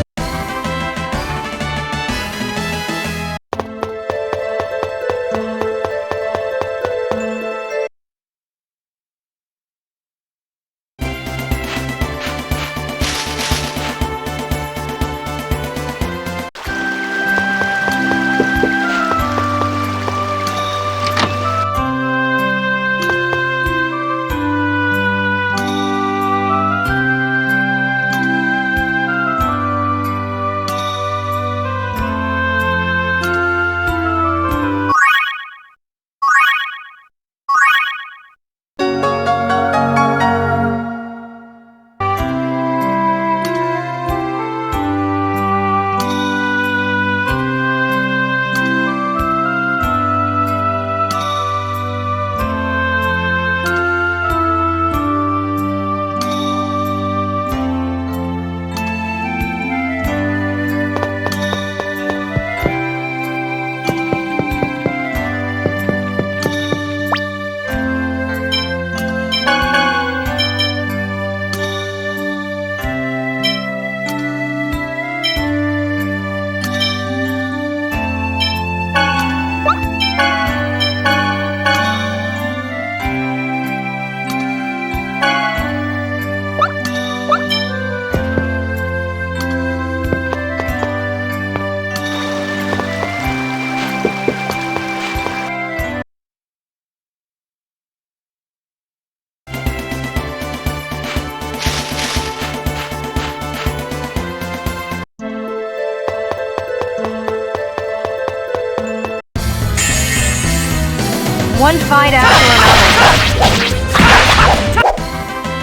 One fight after another.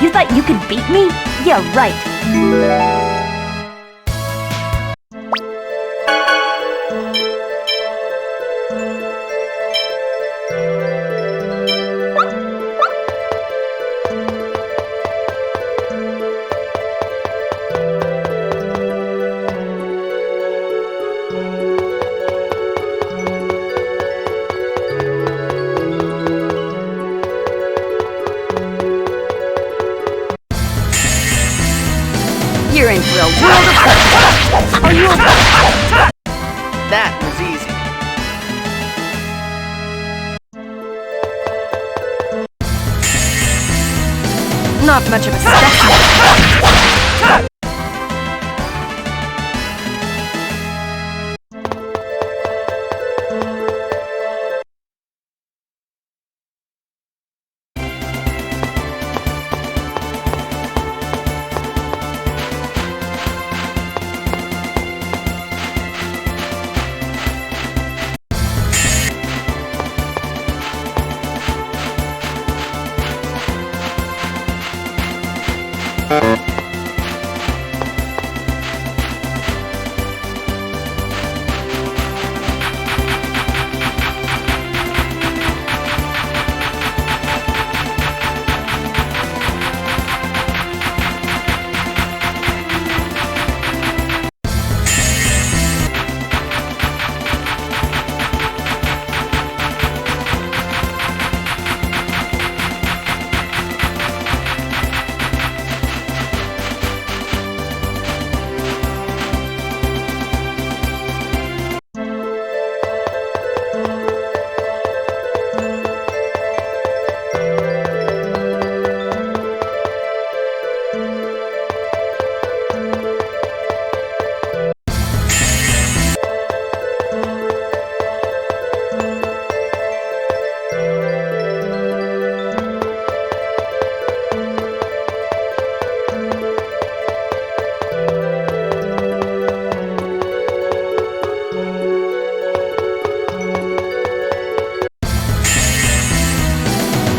You thought you could beat me? Yeah, right. Not much of a specimen.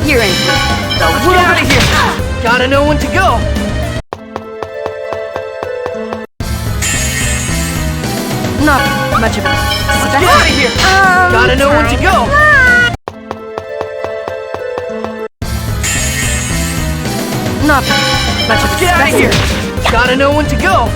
You're in for the world. Get out of here! Gotta know when to go. Not much of a specimen. Get out of here! Gotta know when to go. Not much of a Get out of here! Gotta know when to go.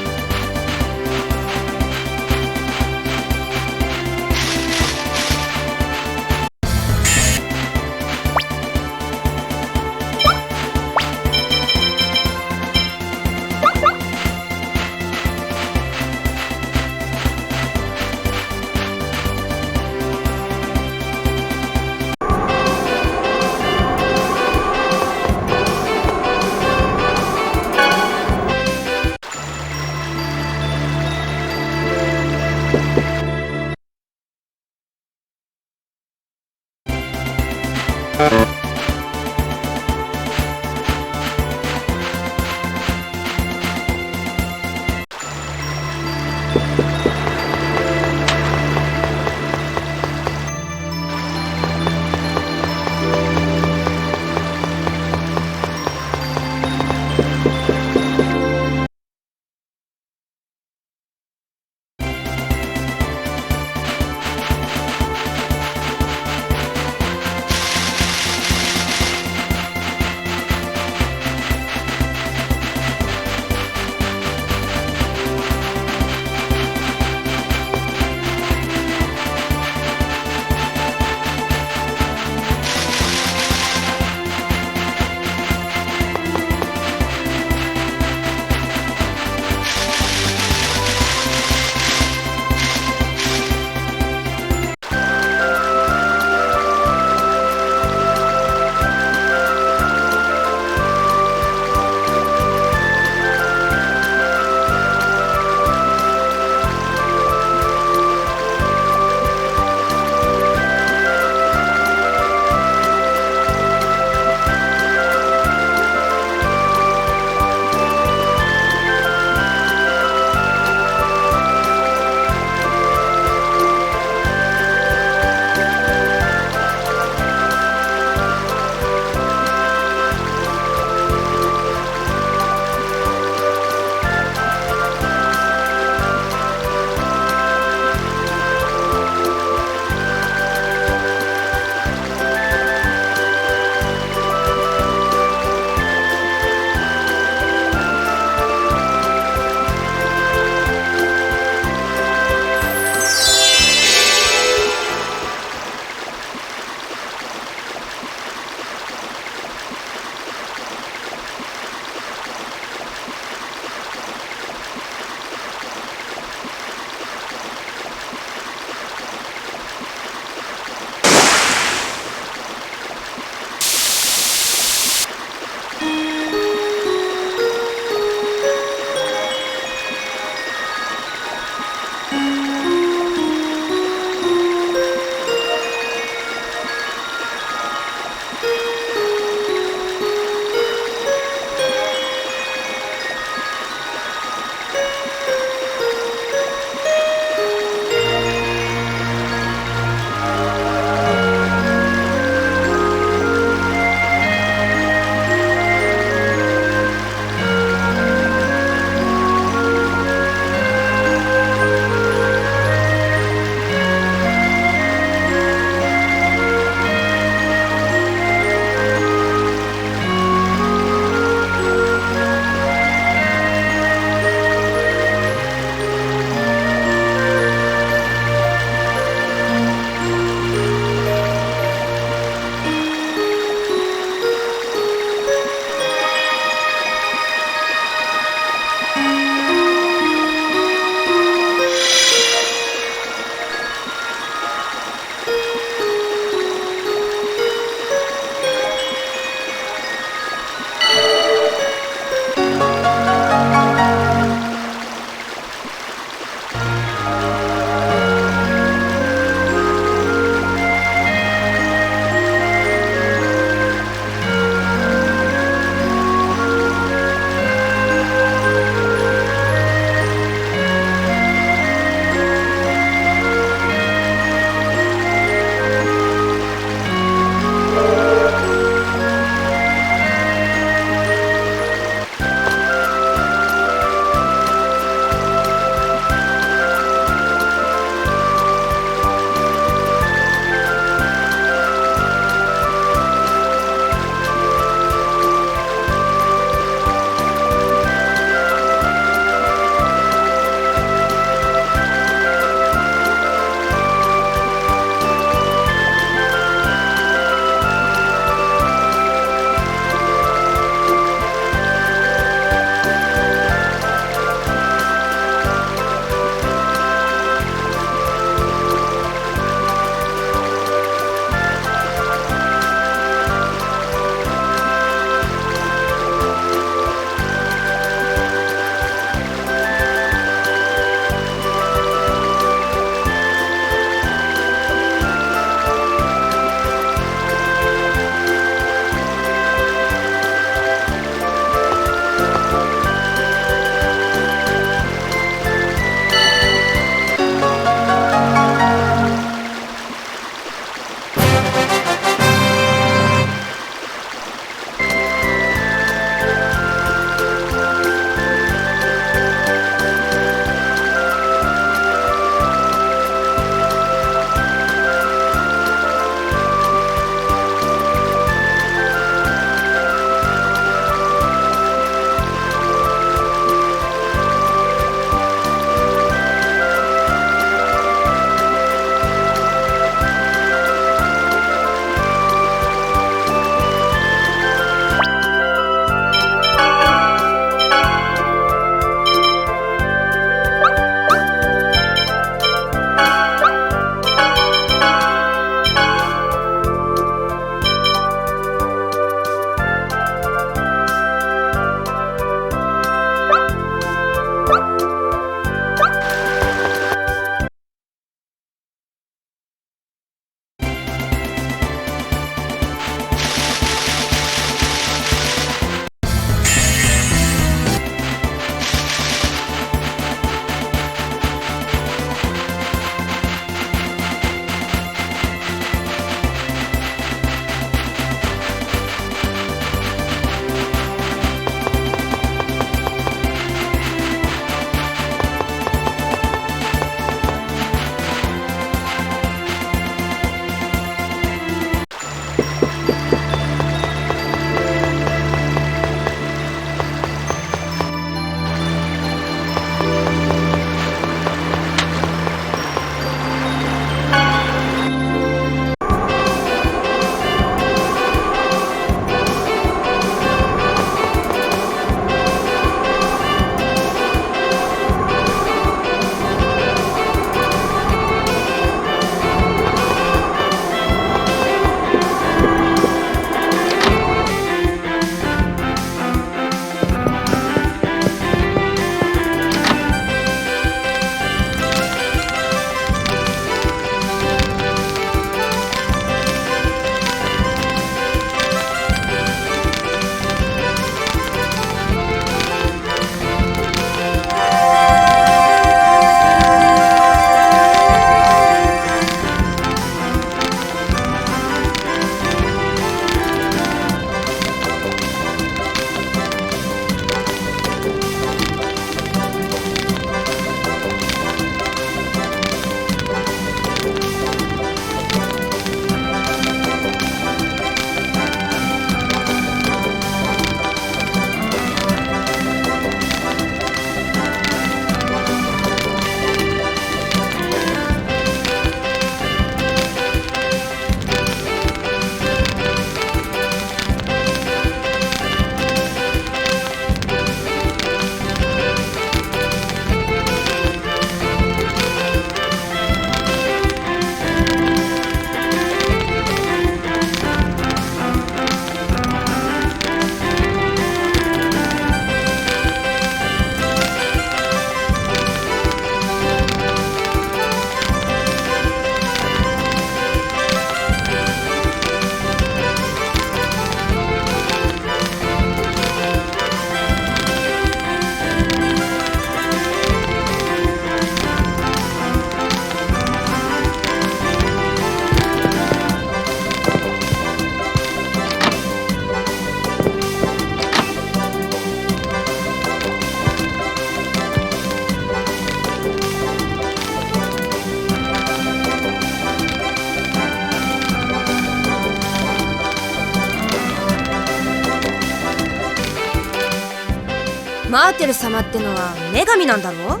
マーテル様ってのは女神なんだろ？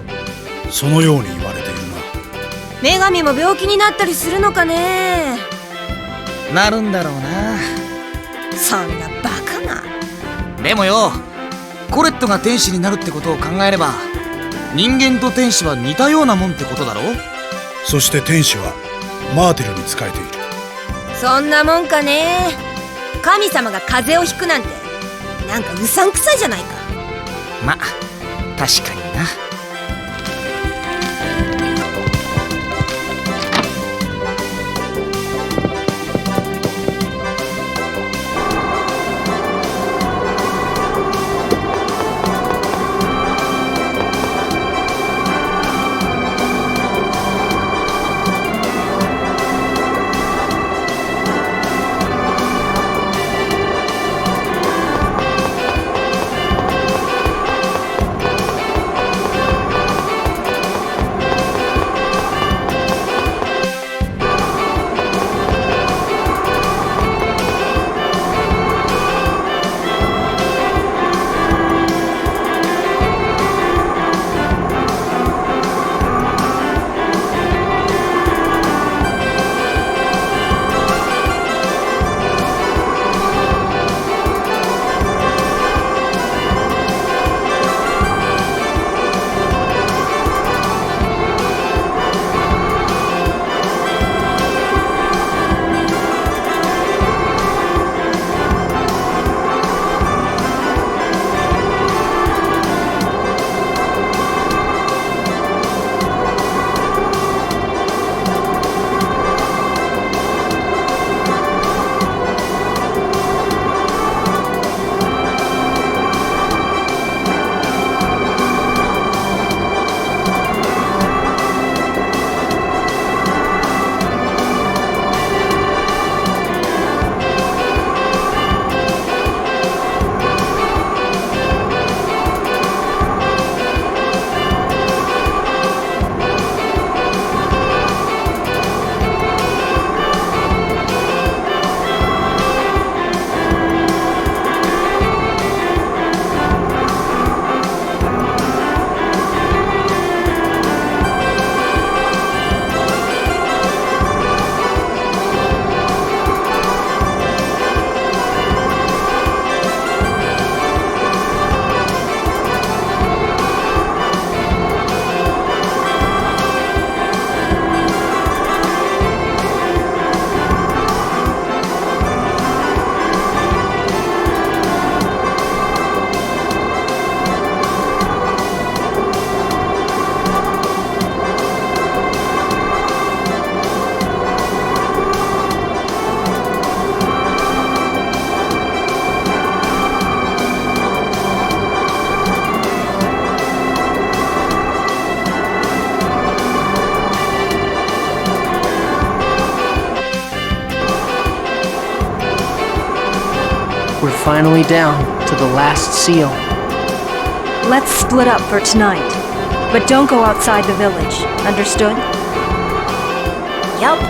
そのように言われている女神も病気になったりするのかね？なるんだろうな。そんなバカな。でもよ、コレットが天使になるってことを考えれば、人間と天使は似たようなもんってことだろ？そして天使はマーテルに仕えている。そんなもんかね。神様が風邪をひくなんて、なんかうさんくさいじゃないか。ま、確かにな。We're finally down to the last seal. Let's split up for tonight. But don't go outside the village. Understood? Yup.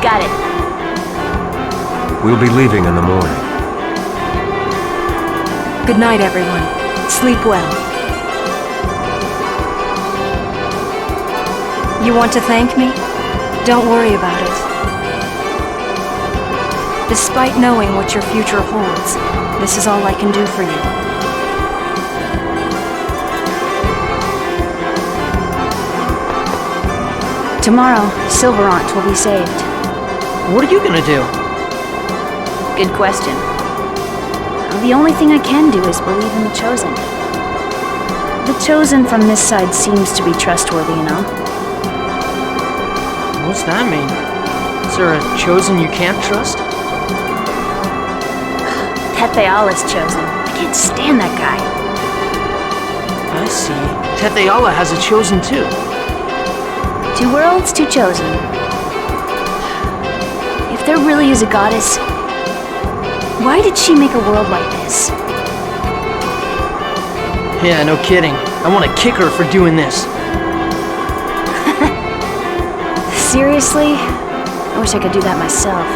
Got it. We'll be leaving in the morning. Good night, everyone. Sleep well. You want to thank me? Don't worry about it. Despite knowing what your future holds, this is all I can do for you. Tomorrow, Silverant will be saved. What are you gonna do? Good question. The only thing I can do is believe in the Chosen. The Chosen from this side seems to be trustworthy, you know? What's that mean? Is there a Chosen you can't trust? Tetheala's Chosen. I can't stand that guy. I see. Tetheala has a Chosen too. 2 worlds, 2 Chosen. If there really is a goddess, why did she make a world like this? Yeah, no kidding. I want to kick her for doing this. Seriously? I wish I could do that myself.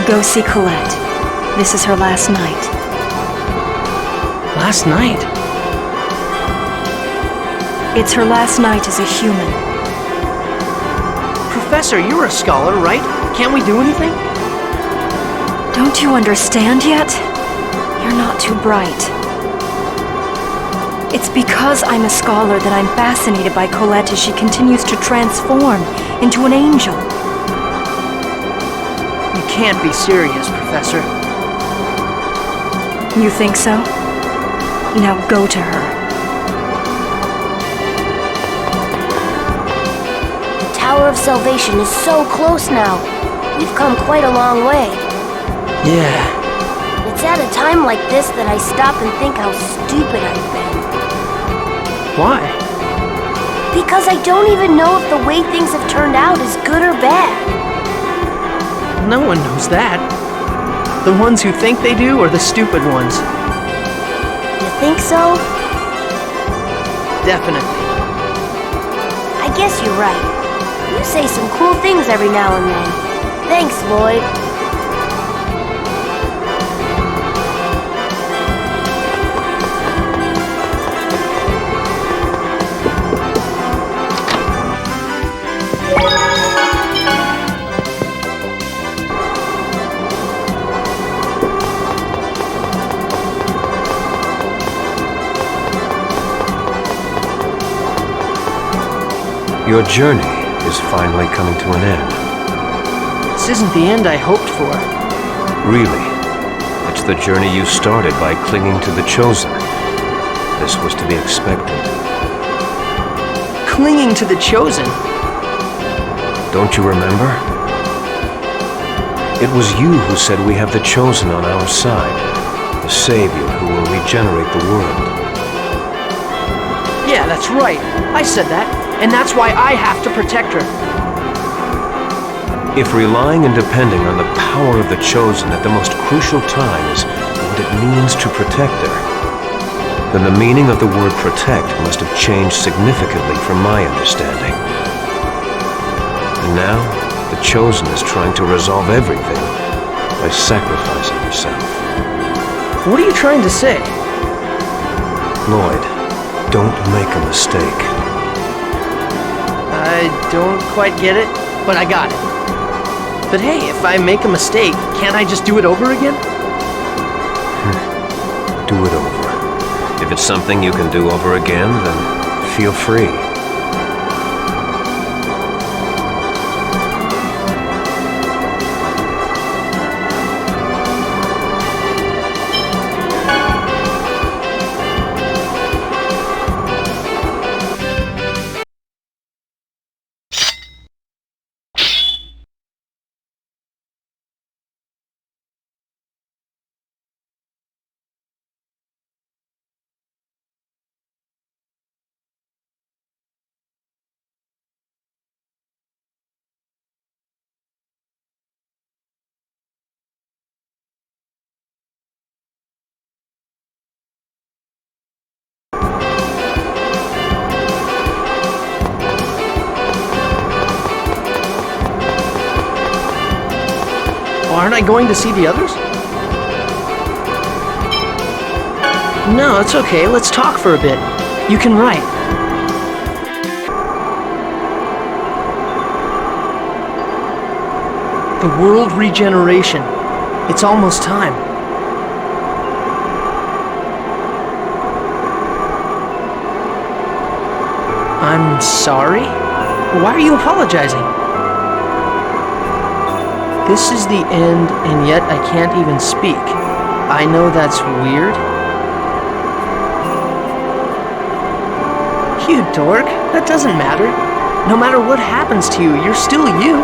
Go see Colette. This is her last night. Last night? It's her last night as a human. Professor, you're a scholar, right? Can't we do anything? Don't you understand yet? You're not too bright. It's because I'm a scholar that I'm fascinated by Colette as she continues to transform into an angel. You can't be serious, Professor. You think so? Now go to her. Tower of Salvation is so close now. We've come quite a long way. Yeah. It's at a time like this that I stop and think how stupid I've been. Why? Because I don't even know if the way things have turned out is good or bad. No one knows that. The ones who think they do are the stupid ones. You think so? Definitely. I guess you're right. You say some cool things every now and then. Thanks, Lloyd. Your journey is finally coming to an end. This isn't the end I hoped for. Really? It's the journey you started by clinging to the Chosen. This was to be expected. Clinging to the Chosen? Don't you remember? It was you who said we have the Chosen on our side, the Savior who will regenerate the world. Yeah, that's right. I said that, and that's why I have to protect her. If relying and depending on the power of the Chosen at the most crucial time is what it means to protect her, then the meaning of the word protect must have changed significantly from my understanding. And now, the Chosen is trying to resolve everything by sacrificing herself. What are you trying to say? Lloyd, don't make a mistake. I don't quite get it, but I got it. But hey, if I make a mistake, can't I just do it over again? Do it over. If it's something you can do over again, then feel free. Aren't I going to see the others? No, it's okay. Let's talk for a bit. You can write. The world regeneration. It's almost time. I'm sorry? Why are you apologizing? This is the end, and yet I can't even speak. I know that's weird. You dork, that doesn't matter. No matter what happens to you, you're still you.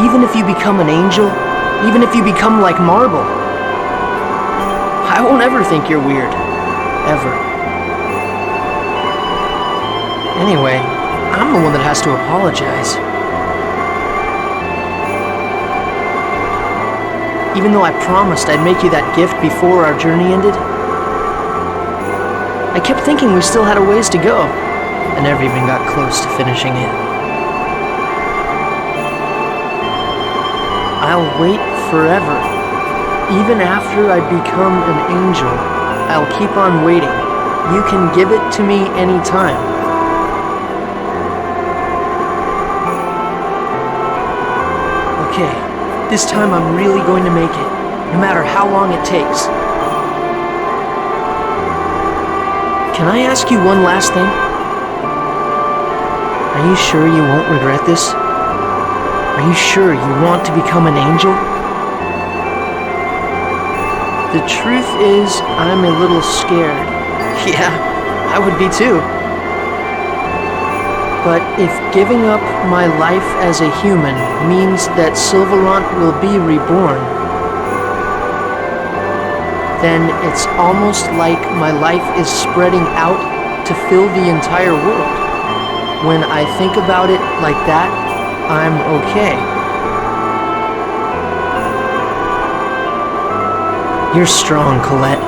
Even if you become an angel, even if you become like marble, I won't ever think you're weird. Ever. Anyway, I'm the one that has to apologize. Even though I promised I'd make you that gift before our journey ended, I kept thinking we still had a ways to go, and never even got close to finishing it. I'll wait forever. Even after I become an angel, I'll keep on waiting. You can give it to me anytime. Okay, this time I'm really going to make it, no matter how long it takes. Can I ask you one last thing? Are you sure you won't regret this? Are you sure you want to become an angel? The truth is, I'm a little scared. Yeah, I would be too. But if giving up my life as a human means that Sylvarant will be reborn, then it's almost like my life is spreading out to fill the entire world. When I think about it like that, I'm okay. You're strong, Colette.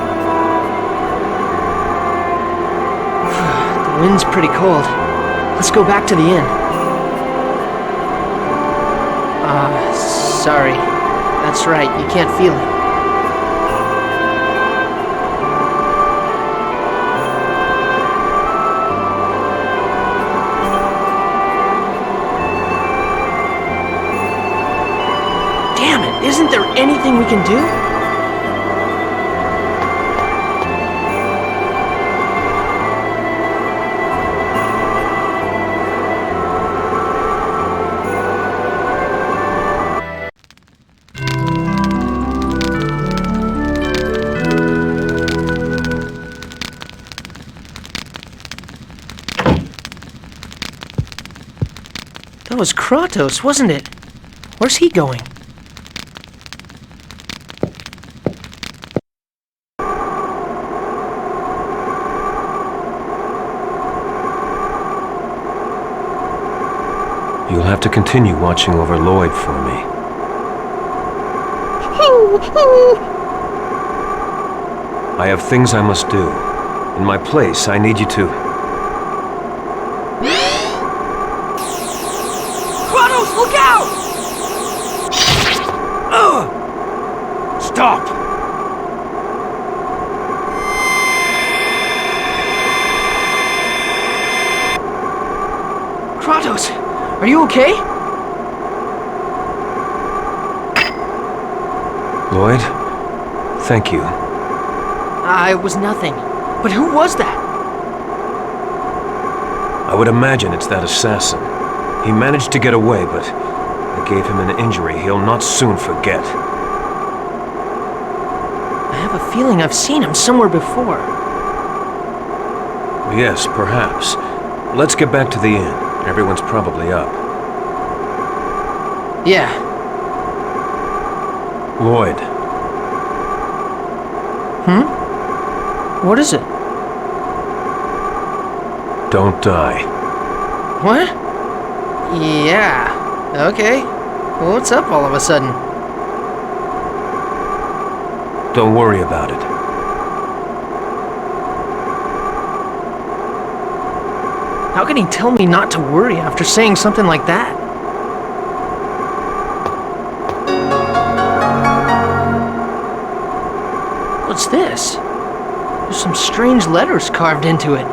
The wind's pretty cold. Let's go back to the inn. Sorry. That's right, you can't feel it. Damn it, isn't there anything we can do? That was Kratos, wasn't it? Where's he going? You'll have to continue watching over Lloyd for me. I have things I must do. In my place, I need you to... Kratos, look out! Stop! Kratos, are you okay? Lloyd, thank you. It was nothing. But who was that? I would imagine it's that assassin. He managed to get away, but I gave him an injury he'll not soon forget. I have a feeling I've seen him somewhere before. Yes, perhaps. Let's get back to the inn. Everyone's probably up. Yeah. Lloyd. What is it? Don't die. What? Yeah. Okay. What's up all of a sudden? Don't worry about it. How can he tell me not to worry after saying something like that? What's this? There's some strange letters carved into it.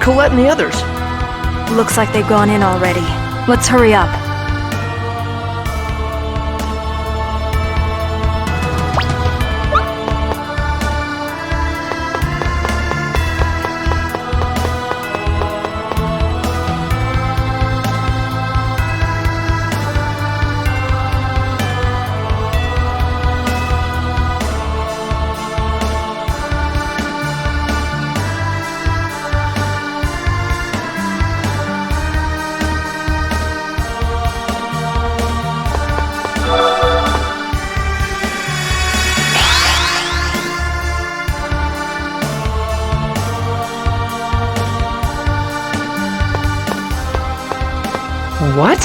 Colette and the others? Looks like they've gone in already. Let's hurry up. What?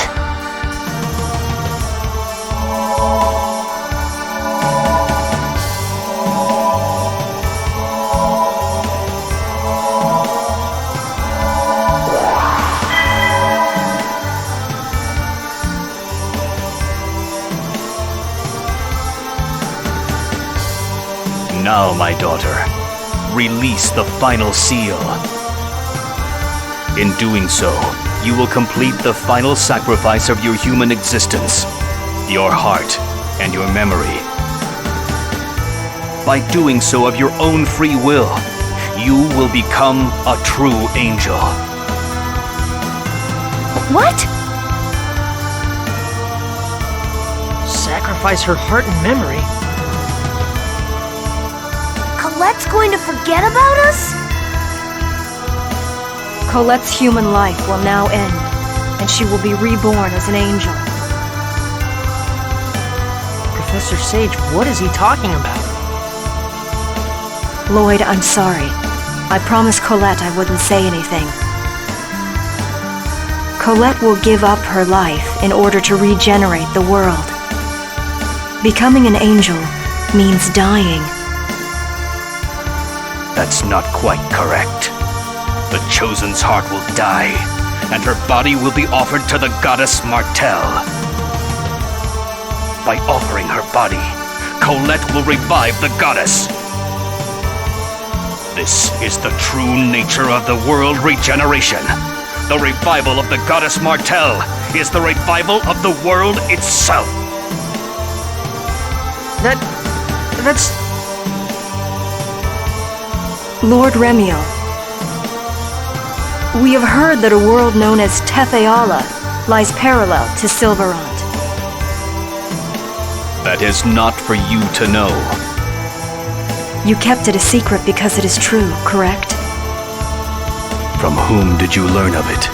Now, my daughter, release the final seal. In doing so, you will complete the final sacrifice of your human existence, your heart and your memory. By doing so of your own free will, you will become a true angel. What? Sacrifice her heart and memory? Colette's going to forget about us? Colette's human life will now end, and she will be reborn as an angel. Professor Sage, what is he talking about? Lloyd, I'm sorry. I promised Colette I wouldn't say anything. Colette will give up her life in order to regenerate the world. Becoming an angel means dying. That's not quite correct. The Chosen's heart will die, and her body will be offered to the goddess Martel. By offering her body, Colette will revive the goddess. This is the true nature of the world regeneration. The revival of the goddess Martel is the revival of the world itself. That's... Lord Remiel, we have heard that a world known as Tetheala lies parallel to Silverant. That is not for you to know. You kept it a secret because it is true, correct? From whom did you learn of it?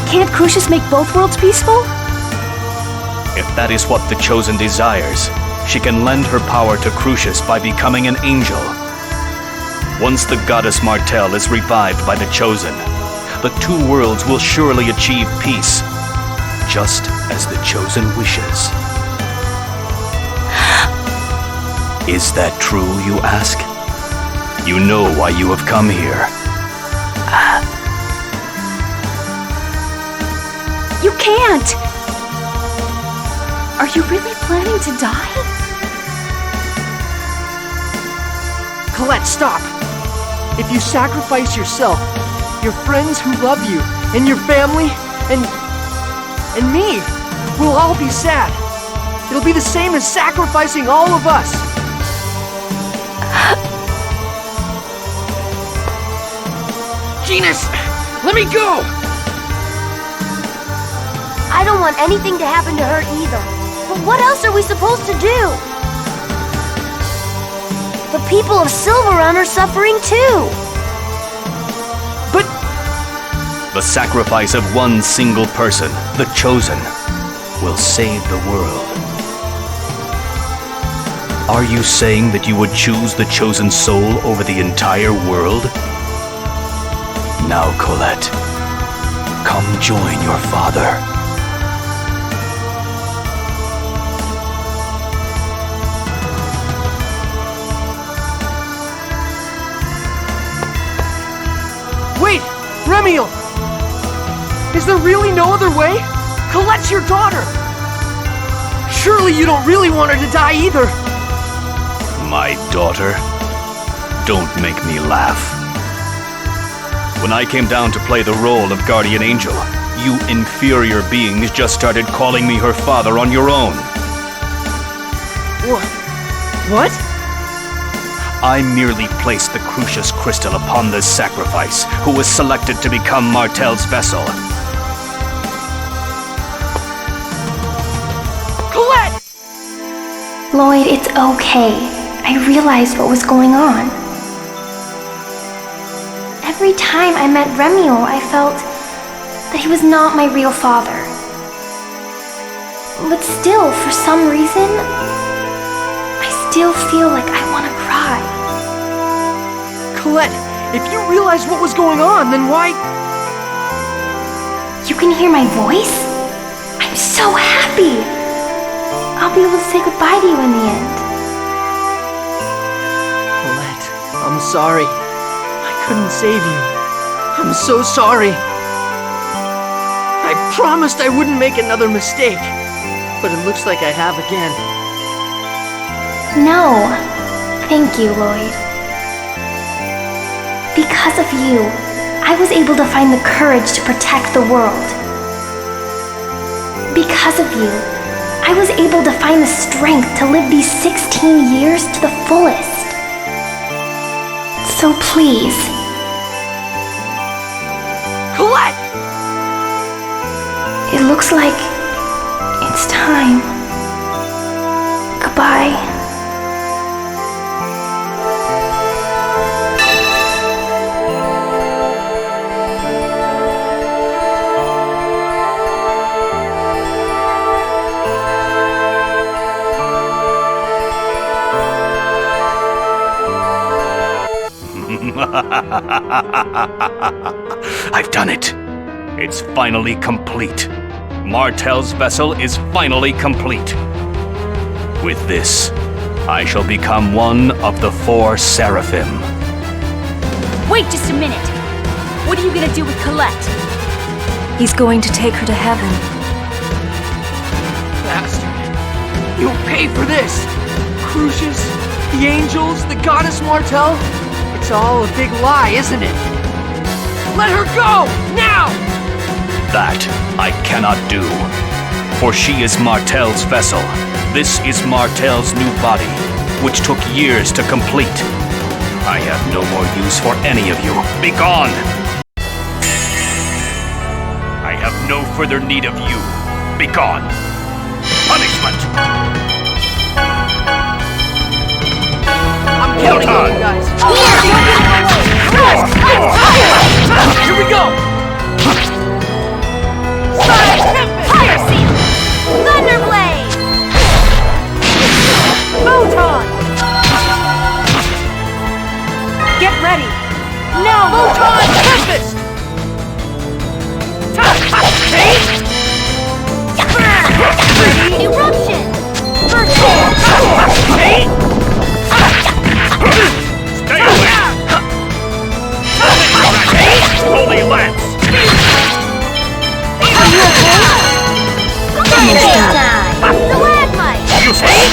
Can't Crucius make both worlds peaceful? If that is what the Chosen desires, she can lend her power to Crucius by becoming an angel. Once the goddess Martel is revived by the Chosen, the two worlds will surely achieve peace, just as the Chosen wishes. Is that true, you ask? You know why you have come here. You can't! Are you really planning to die? Colette, stop! If you sacrifice yourself, your friends who love you, and your family, and me, we'll all be sad. It'll be the same as sacrificing all of us. Genus, let me go! I don't want anything to happen to her either. But what else are we supposed to do? The people of Silverun are suffering too. But... The sacrifice of one single person, the Chosen, will save the world. Are you saying that you would choose the Chosen soul over the entire world? Now, Colette, come join your father. Wait! Remiel! Is there really no other way? Colette's your daughter! Surely you don't really want her to die either! My daughter? Don't make me laugh. When I came down to play the role of Guardian Angel, you inferior beings just started calling me her father on your own. What? I merely placed the Crucius crystal upon this sacrifice, who was selected to become Martel's vessel. Colette! Lloyd, it's okay. I realized what was going on. Every time I met Remiel, I felt that he was not my real father. But still, for some reason, I still feel like I want to cry. Colette, if you realized what was going on, then why... You can hear my voice? I'm so happy! I'll be able to say goodbye to you in the end. Colette, I'm sorry. I couldn't save you. I'm so sorry. I promised I wouldn't make another mistake, but it looks like I have again. No. Thank you, Lloyd. Because of you, I was able to find the courage to protect the world. Because of you, I was able to find the strength to live these 16 years to the fullest. So please... Colette! It looks like it's time. Goodbye. I've done it. It's finally complete. Martel's vessel is finally complete. With this, I shall become one of the 4 Seraphim. Wait just a minute. What are you gonna do with Colette? He's going to take her to heaven. Bastard. You'll pay for this. Crucius, the angels, the goddess Martel. It's all a big lie, isn't it? Let her go! Now! That I cannot do. For she is Martel's vessel. This is Martel's new body, which took years to complete. I have no more use for any of you. Be gone! I have no further need of you. Be gone! Punishment! I'm killing you guys! Here we go! Fire Seal! Thunderblade! Photon! Get ready! Now! Photon Tempest! Eruption! Stay away! Holy Lance! Stalagmite! Useless!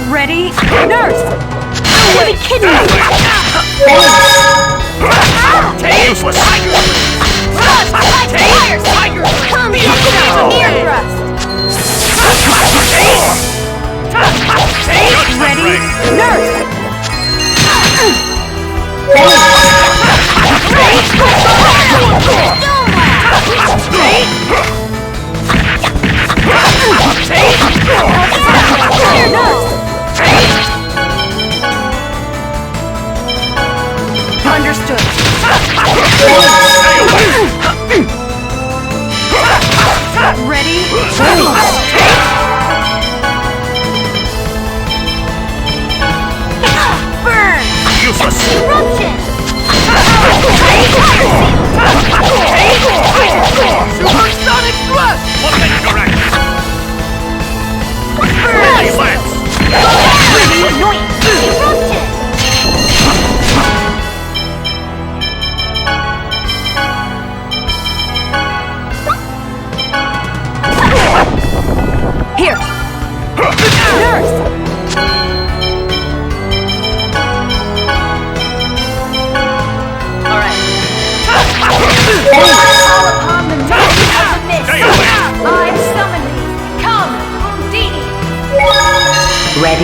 Ready? Nurse! Are you kidding me? Useless! Come ear thrust! Ready? Nurse!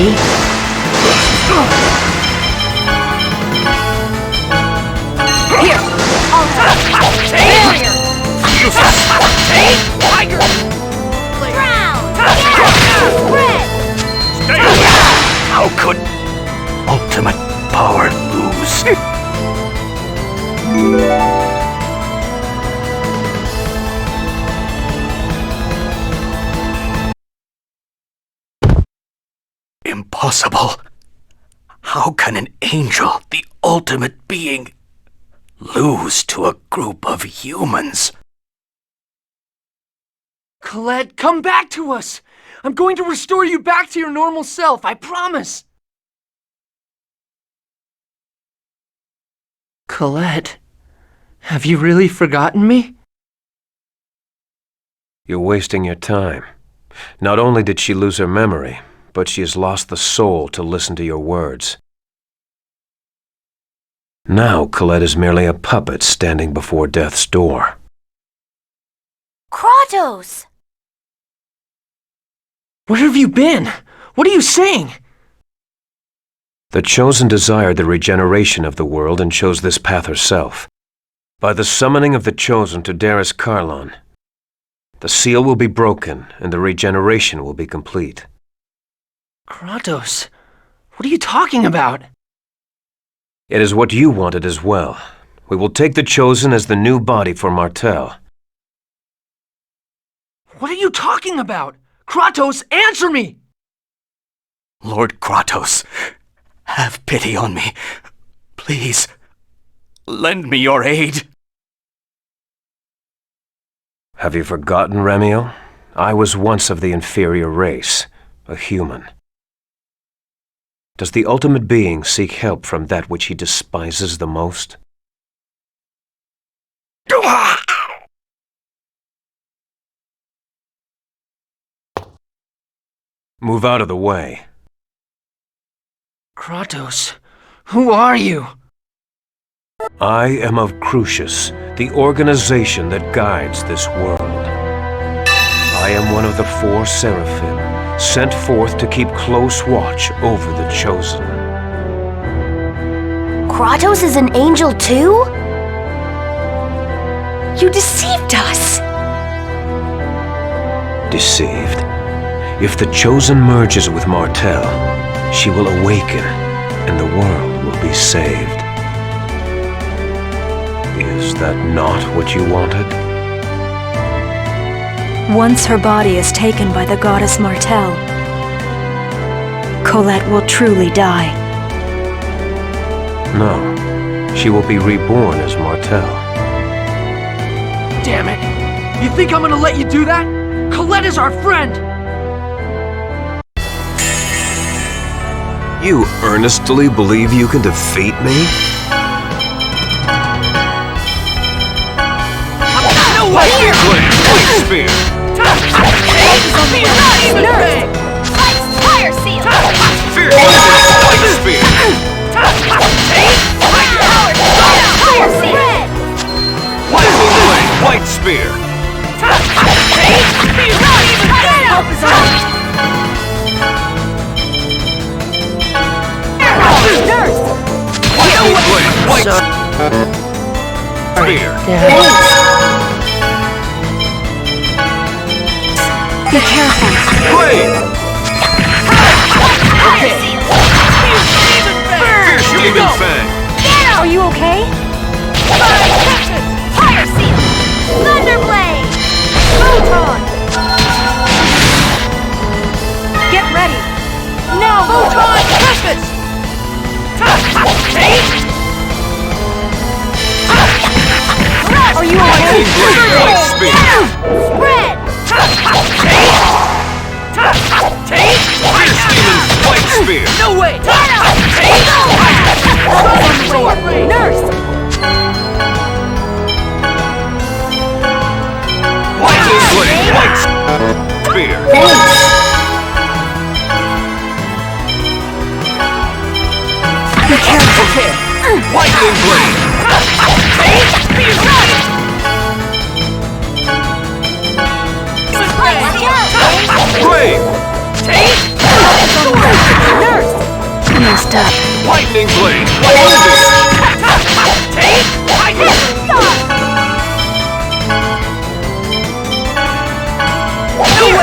Ready? Here! I'll have barrier! Tiger! Ground! Spread! Stay away! How could ultimate power lose? Impossible. How can an angel, the ultimate being, lose to a group of humans? Colette, come back to us! I'm going to restore you back to your normal self, I promise! Colette, have you really forgotten me? You're wasting your time. Not only did she lose her memory, but she has lost the soul to listen to your words. Now Colette is merely a puppet standing before death's door. Kratos! Where have you been? What are you saying? The Chosen desired the regeneration of the world and chose this path herself. By the summoning of the Chosen to Daris Karlon, the seal will be broken and the regeneration will be complete. Kratos, what are you talking about? It is what you wanted as well. We will take the Chosen as the new body for Martel. What are you talking about? Kratos, answer me! Lord Kratos, have pity on me. Please, lend me your aid. Have you forgotten, Remiel? I was once of the inferior race, a human. Does the ultimate being seek help from that which he despises the most? Move out of the way. Kratos, who are you? I am of Crucius, the organization that guides this world. I am one of the 4 Seraphim, sent forth to keep close watch over the Chosen. Kratos is an angel too? You deceived us! Deceived? If the Chosen merges with Martel, she will awaken, and the world will be saved. Is that not what you wanted? Once her body is taken by the goddess Martel, Colette will truly die. No, she will be reborn as Martel. Damn it! You think I'm gonna let you do that? Colette is our friend! You earnestly believe you can defeat me? No way! White spear! Fire seal! Fierce white spear! Fire seal! Lightning blade, white spear! Help is on! Lightning blade, white spear! Be careful. Blade! Okay. Fierce demon fang! Are you okay? Fire seal! Thunderblade! Photon! Get ready. Now, Photon Tempest! Are you okay? Lightning blade, white spear! Spread! Fierce demon, white spear! No way! Nurse! Lightning blade, white spear! Be careful. Okay. Lightning blade! Blade! messed up. Lightning blade!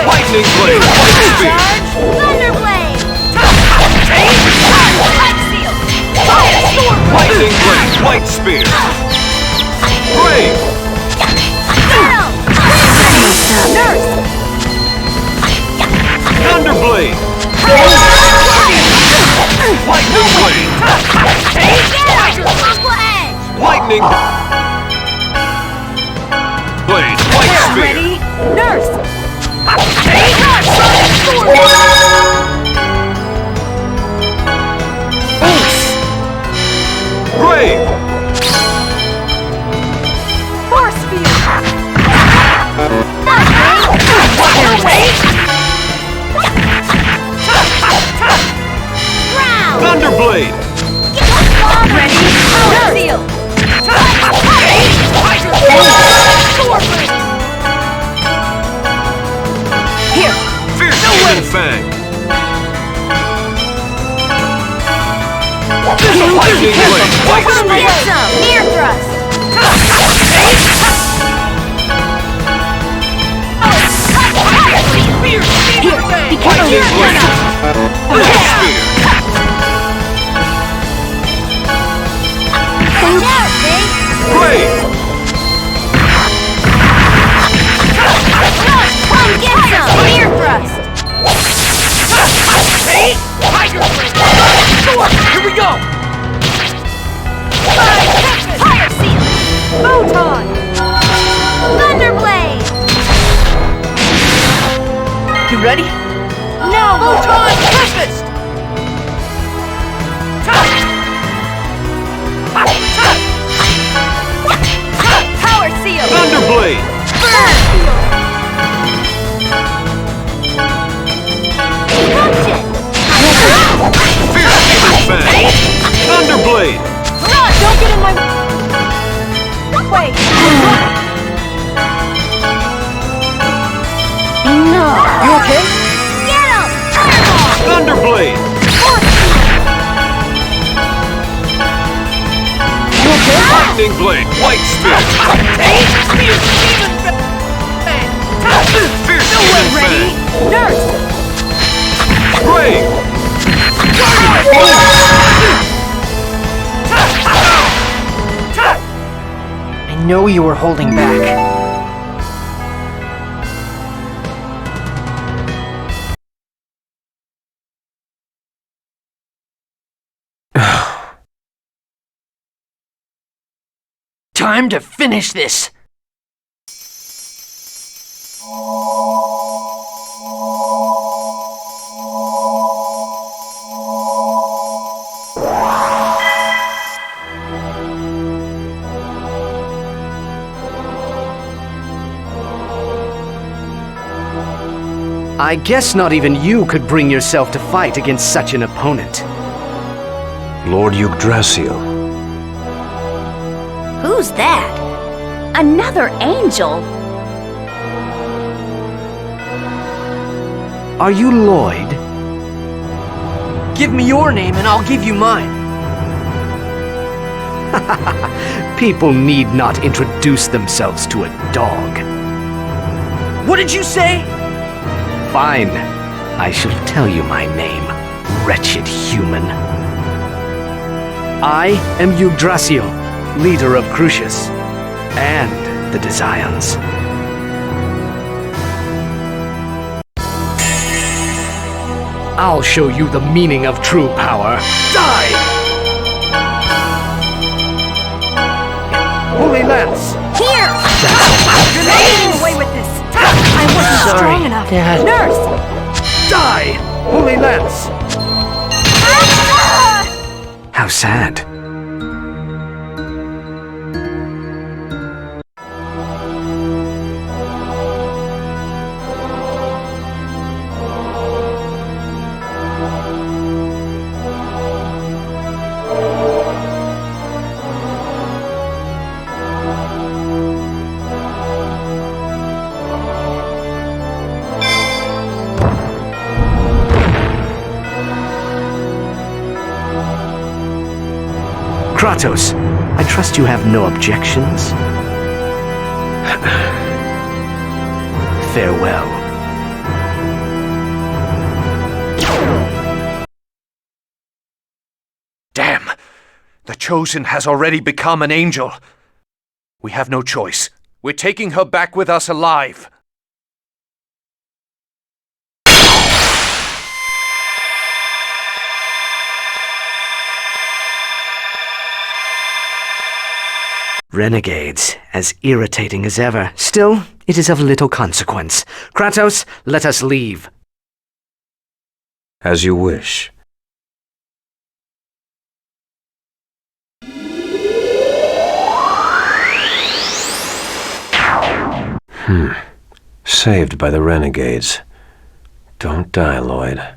Lightning blade! Thunderblade! Lightning blade! White spear! Brave! Thunderblade! Lightning blade! Lightning blade! White spear! Ready? Nurse! Brave! Force field! Thunderblade! Ready? Power seal! Here! Fierce Demon Fang! Lightning blade! White spear! Get some! Ear thrust! Here! Be careful! Lightning blade! White spear! Watch out, Big! Brave! Come get some! Ear thrust! Here we go! Fire seal! Photon! Thunderblade! You ready? No! Photon Tempest! Power seal! Thunderblade! Burn field! Eruption! Fierce Demon Fang! Thunderblade! Run! Don't get in my way! Enough! You okay? Get him! Fireball! Thunderblade! You okay? Lightning blade! White spear! Fierce Demon Fang! Nurse! Brave! I know you were holding back. Time to finish this! I guess not even you could bring yourself to fight against such an opponent. Lord Yggdrasil. Who's that? Another angel? Are you Lloyd? Give me your name and I'll give you mine. People need not introduce themselves to a dog. What did you say? Fine. I shall tell you my name, wretched human. I am Yggdrasil, leader of Crucius, and the Desians. I'll show you the meaning of true power. Die! Holy Lance! Here! Get away with this! I wasn't strong enough. Dad. Nurse! Die! Holy Lance! How sad. Kratos, I trust you have no objections. Farewell. Damn! The Chosen has already become an angel. We have no choice. We're taking her back with us alive. Renegades, as irritating as ever. Still, it is of little consequence. Kratos, let us leave. As you wish. Saved by the Renegades. Don't die, Lloyd.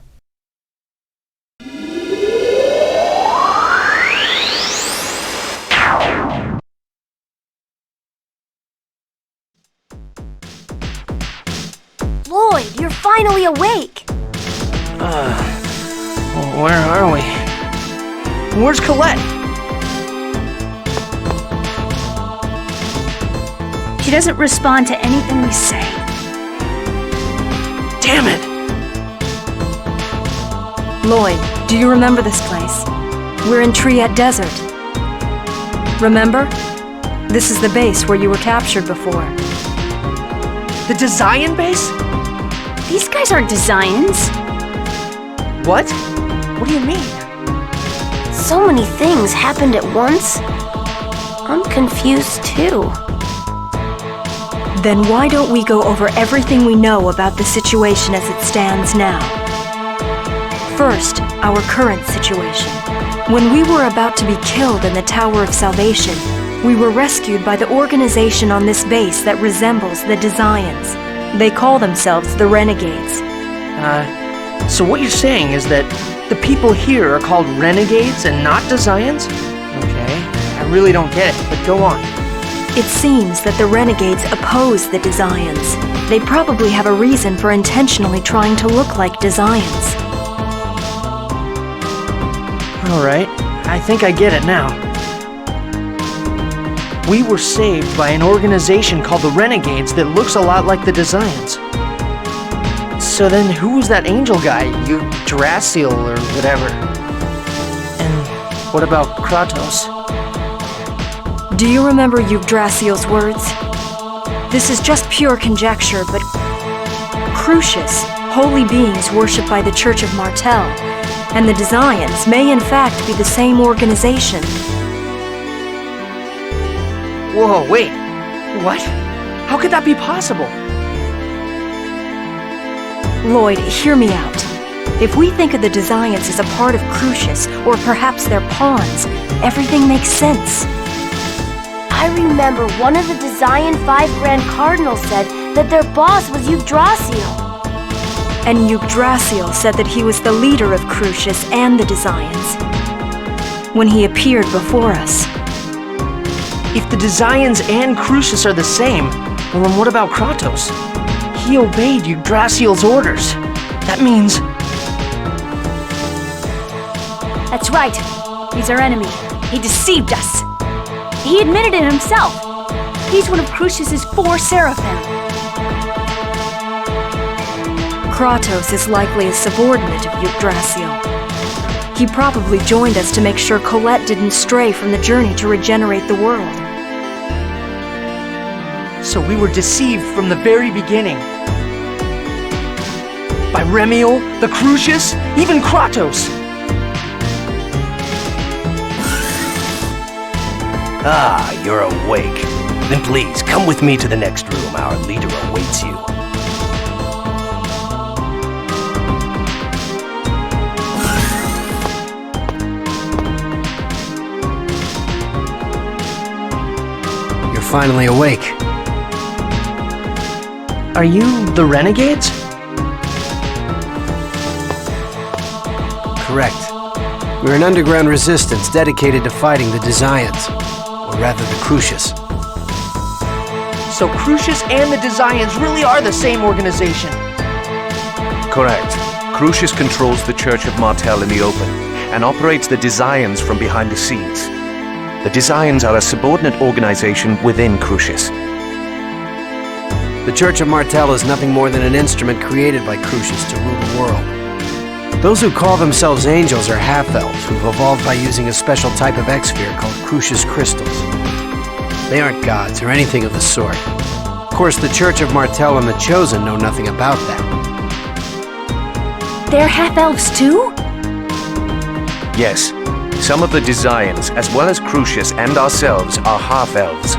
Lloyd, you're finally awake! Where are we? Where's Colette? She doesn't respond to anything we say. Damn it! Lloyd, do you remember this place? We're in Triet Desert. Remember? This is the base where you were captured before. The Desian base? These guys aren't Desians. What? What do you mean? So many things happened at once. I'm confused too. Then why don't we go over everything we know about the situation as it stands now? First, our current situation. When we were about to be killed in the Tower of Salvation, we were rescued by the organization on this base that resembles the Desians. They call themselves the Renegades. So what you're saying is that the people here are called Renegades and not Desians? Okay, I really don't get it, but go on. It seems that the Renegades oppose the Desians. They probably have a reason for intentionally trying to look like Desians. Alright, I think I get it now. We were saved by an organization called the Renegades that looks a lot like the Desians. So then who was that angel guy, Yggdrasil or whatever? And what about Kratos? Do you remember Yggdrasil's words? This is just pure conjecture, but Crucius, holy beings worshipped by the Church of Martel, and the Desians may in fact be the same organization. Whoa, wait. What? How could that be possible? Lloyd, hear me out. If we think of the Desians as a part of Crucius, or perhaps their pawns, everything makes sense. I remember one of the Desian 5 Grand Cardinals said that their boss was Yggdrasil. And Yggdrasil said that he was the leader of Crucius and the Desians when he appeared before us. If the Desians and Crucius are the same, well then what about Kratos? He obeyed Yggdrasil's orders. That means... That's right. He's our enemy. He deceived us. He admitted it himself. He's one of Crucius's 4 seraphim. Kratos is likely a subordinate of Yggdrasil. He probably joined us to make sure Colette didn't stray from the journey to regenerate the world. So we were deceived from the very beginning. By Remiel, the Crucius, even Kratos. Ah, you're awake. Then please, come with me to the next room. Our leader awaits you. You're finally awake. Are you the Renegades? Correct. We're an underground resistance dedicated to fighting the Desians. Or rather, the Crucius. So Crucius and the Desians really are the same organization? Correct. Crucius controls the Church of Martel in the open, and operates the Desians from behind the scenes. The Desians are a subordinate organization within Crucius. The Church of Martel is nothing more than an instrument created by Crucius to rule the world. Those who call themselves angels are half-elves who've evolved by using a special type of X-sphere called Crucius crystals. They aren't gods or anything of the sort. Of course, the Church of Martel and the Chosen know nothing about that. They're half-elves too? Yes, some of the Desians, as well as Crucius and ourselves, are half-elves.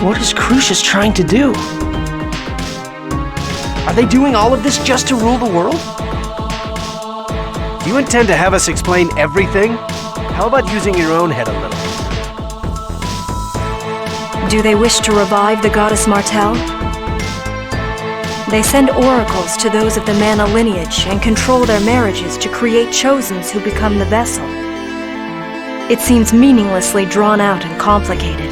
What is Crucius trying to do? Are they doing all of this just to rule the world? Do you intend to have us explain everything? How about using your own head a little? Do they wish to revive the goddess Martel? They send oracles to those of the Mana lineage and control their marriages to create Chosens who become the vessel. It seems meaninglessly drawn out and complicated.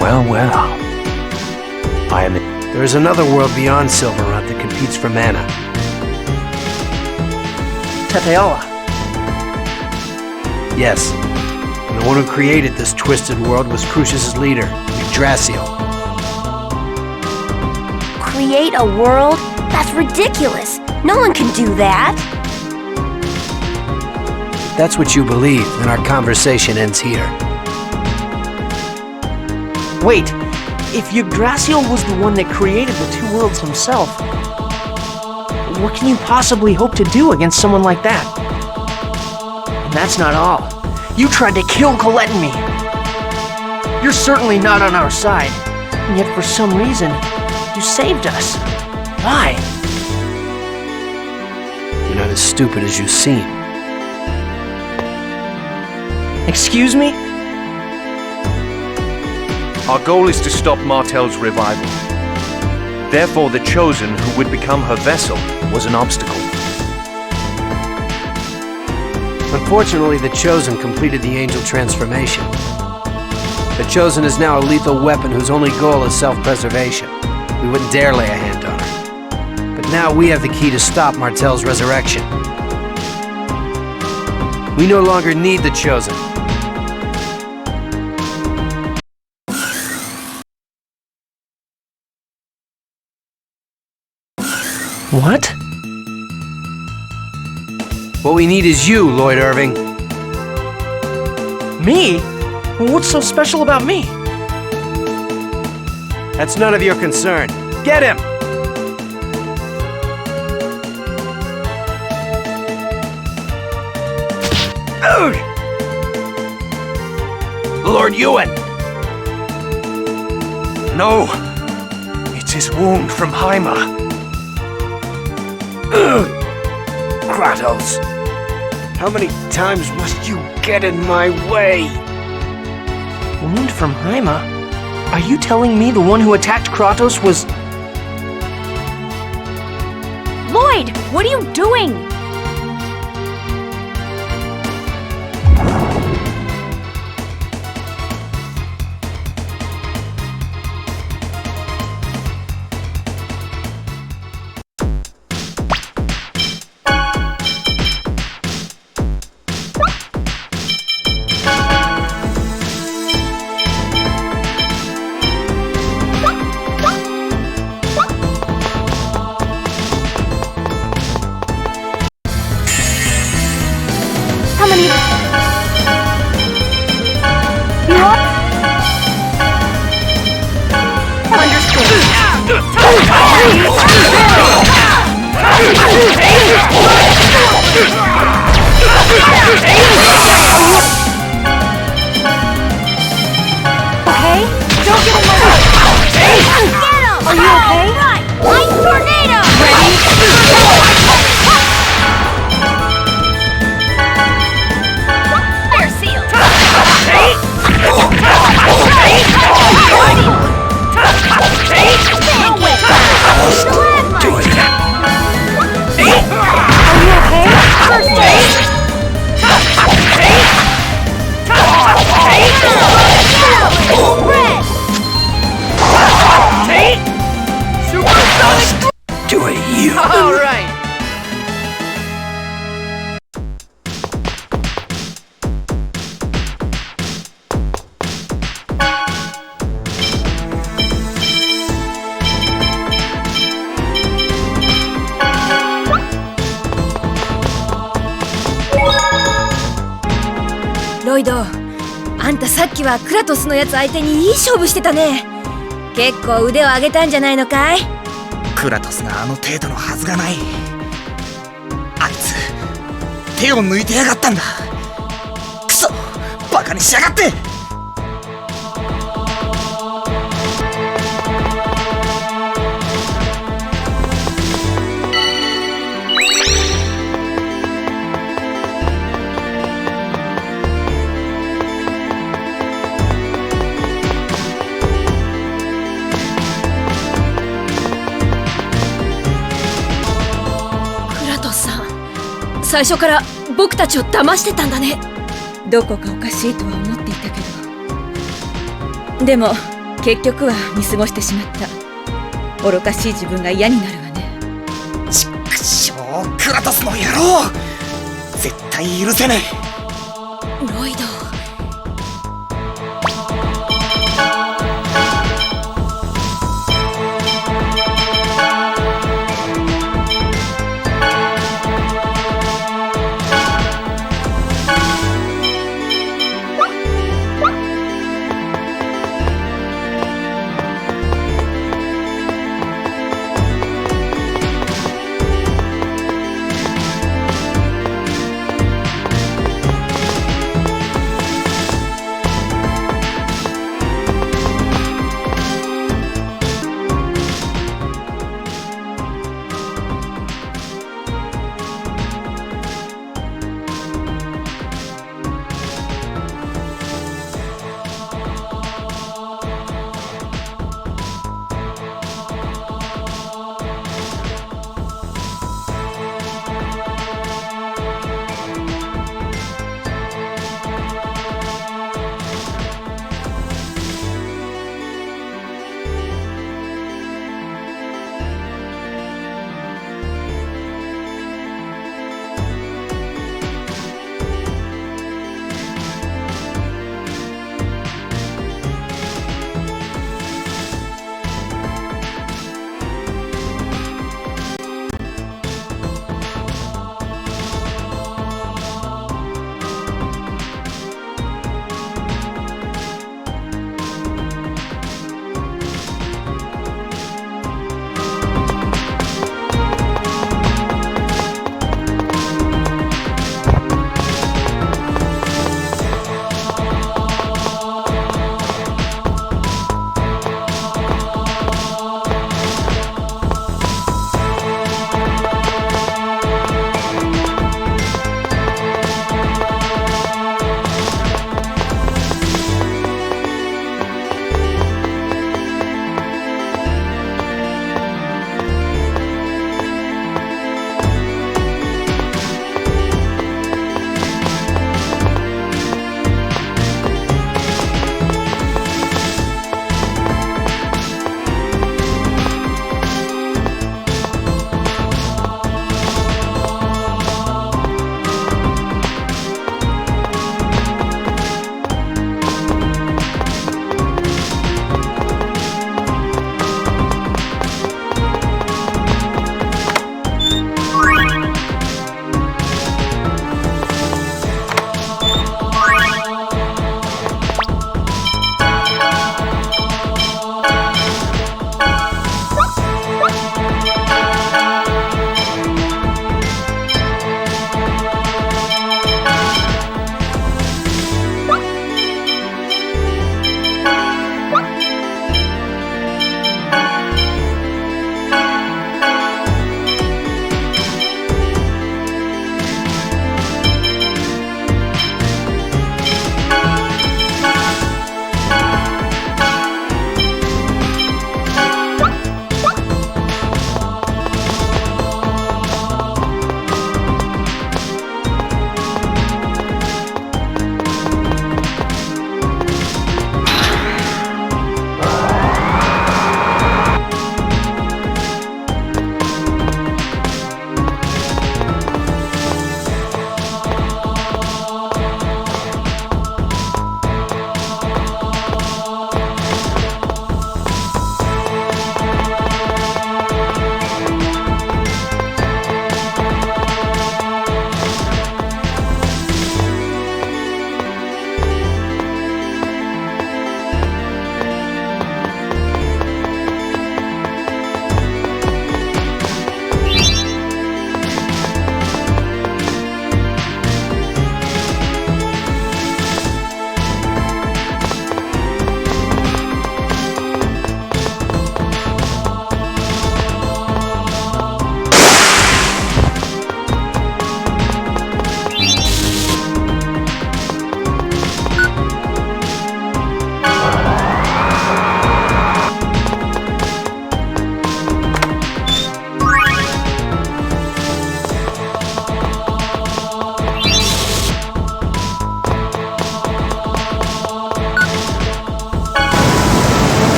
Well, There is another world beyond Silverrot that competes for mana. Teteala. Yes. And the one who created this twisted world was Crucius' leader, Yggdrasil. Create a world? That's ridiculous. No one can do that. If that's what you believe, then our conversation ends here. Wait, if Yggdrasil was the one that created the two worlds himself, what can you possibly hope to do against someone like that? And that's not all. You tried to kill Colette and me. You're certainly not on our side, and yet for some reason, you saved us. Why? You're not as stupid as you seem. Excuse me? Our goal is to stop Martel's revival. Therefore, the Chosen, who would become her vessel, was an obstacle. Unfortunately, the Chosen completed the Angel transformation. The Chosen is now a lethal weapon whose only goal is self-preservation. We wouldn't dare lay a hand on her. But now we have the key to stop Martel's resurrection. We no longer need the Chosen. What? What we need is you, Lloyd Irving. Me? What's so special about me? That's none of your concern. Get him! Ugh! Lord Ewan! No! It's his wound from Hyma. Ugh! Kratos! How many times must you get in my way? Wound from Hyma? Are you telling me the one who attacked Kratos was... Lloyd, what are you doing? イド。あんたさっきはクラトスのやつ相手にいい勝負してたね。結構腕を上げたんじゃないのかい？クラトスがあの程度のはずがない。あいつ手を抜いてやがったんだ。クソ、バカにしやがって。最初から僕たちを騙してたんだね。どこかおかしいとは思っていたけど、でも結局は見過ごしてしまった。愚かしい自分が嫌になるわね。ちっくしょう、クラトスの野郎、絶対許せねえ。ロイド、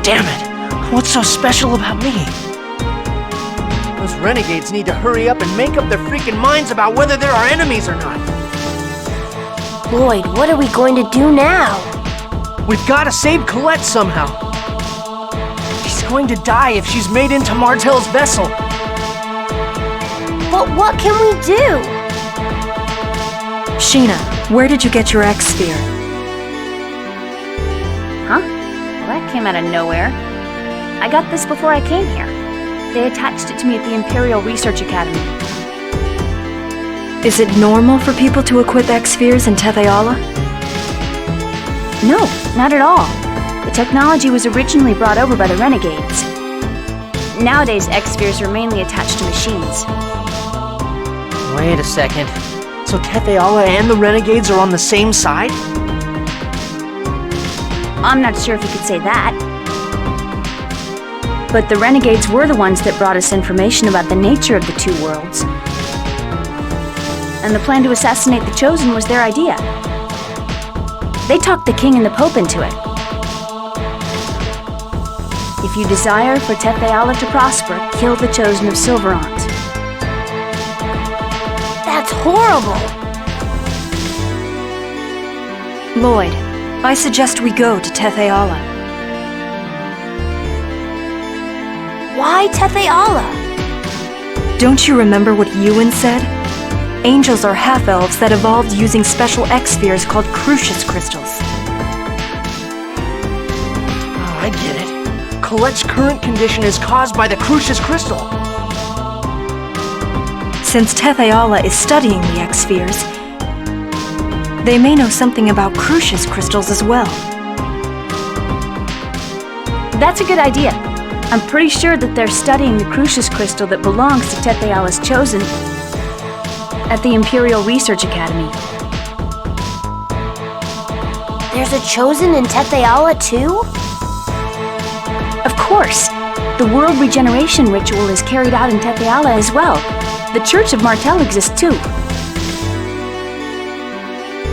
Damn it! What's so special about me? Those renegades need to hurry up and make up their freaking minds about whether they're our enemies or not. Lloyd, what are we going to do now? We've got to save Colette somehow. She's going to die if she's made into Martel's vessel. But what can we do? Sheena, where did you get your X-Sphere? Huh? Well, that came out of nowhere. I got this before I came here. They attached it to me at the Imperial Research Academy. Is it normal for people to equip X-Spheres in Tetheala? No, not at all. The technology was originally brought over by the Renegades. Nowadays, X-Spheres are mainly attached to machines. Wait a second. So Tetheala and the Renegades are on the same side? I'm not sure if you could say that. But the Renegades were the ones that brought us information about the nature of the two worlds. And the plan to assassinate the Chosen was their idea. They talked the King and the Pope into it. If you desire for Tetheala to prosper, kill the Chosen of Silverant. That's horrible! Lloyd, I suggest we go to Tetheala. Why Tetheala? Don't you remember what Ewan said? Angels are half-elves that evolved using special X-Spheres called Crucius crystals. Oh, I get it. Colette's current condition is caused by the Crucius crystal. Since Tetheala is studying the X-Spheres, they may know something about Crucius crystals as well. That's a good idea. I'm pretty sure that they're studying the Crucius crystal that belongs to Tetheala's Chosen at the Imperial Research Academy. There's a Chosen in Tetheala too? Of course. The world regeneration ritual is carried out in Tetheala as well. The Church of Martel exists too.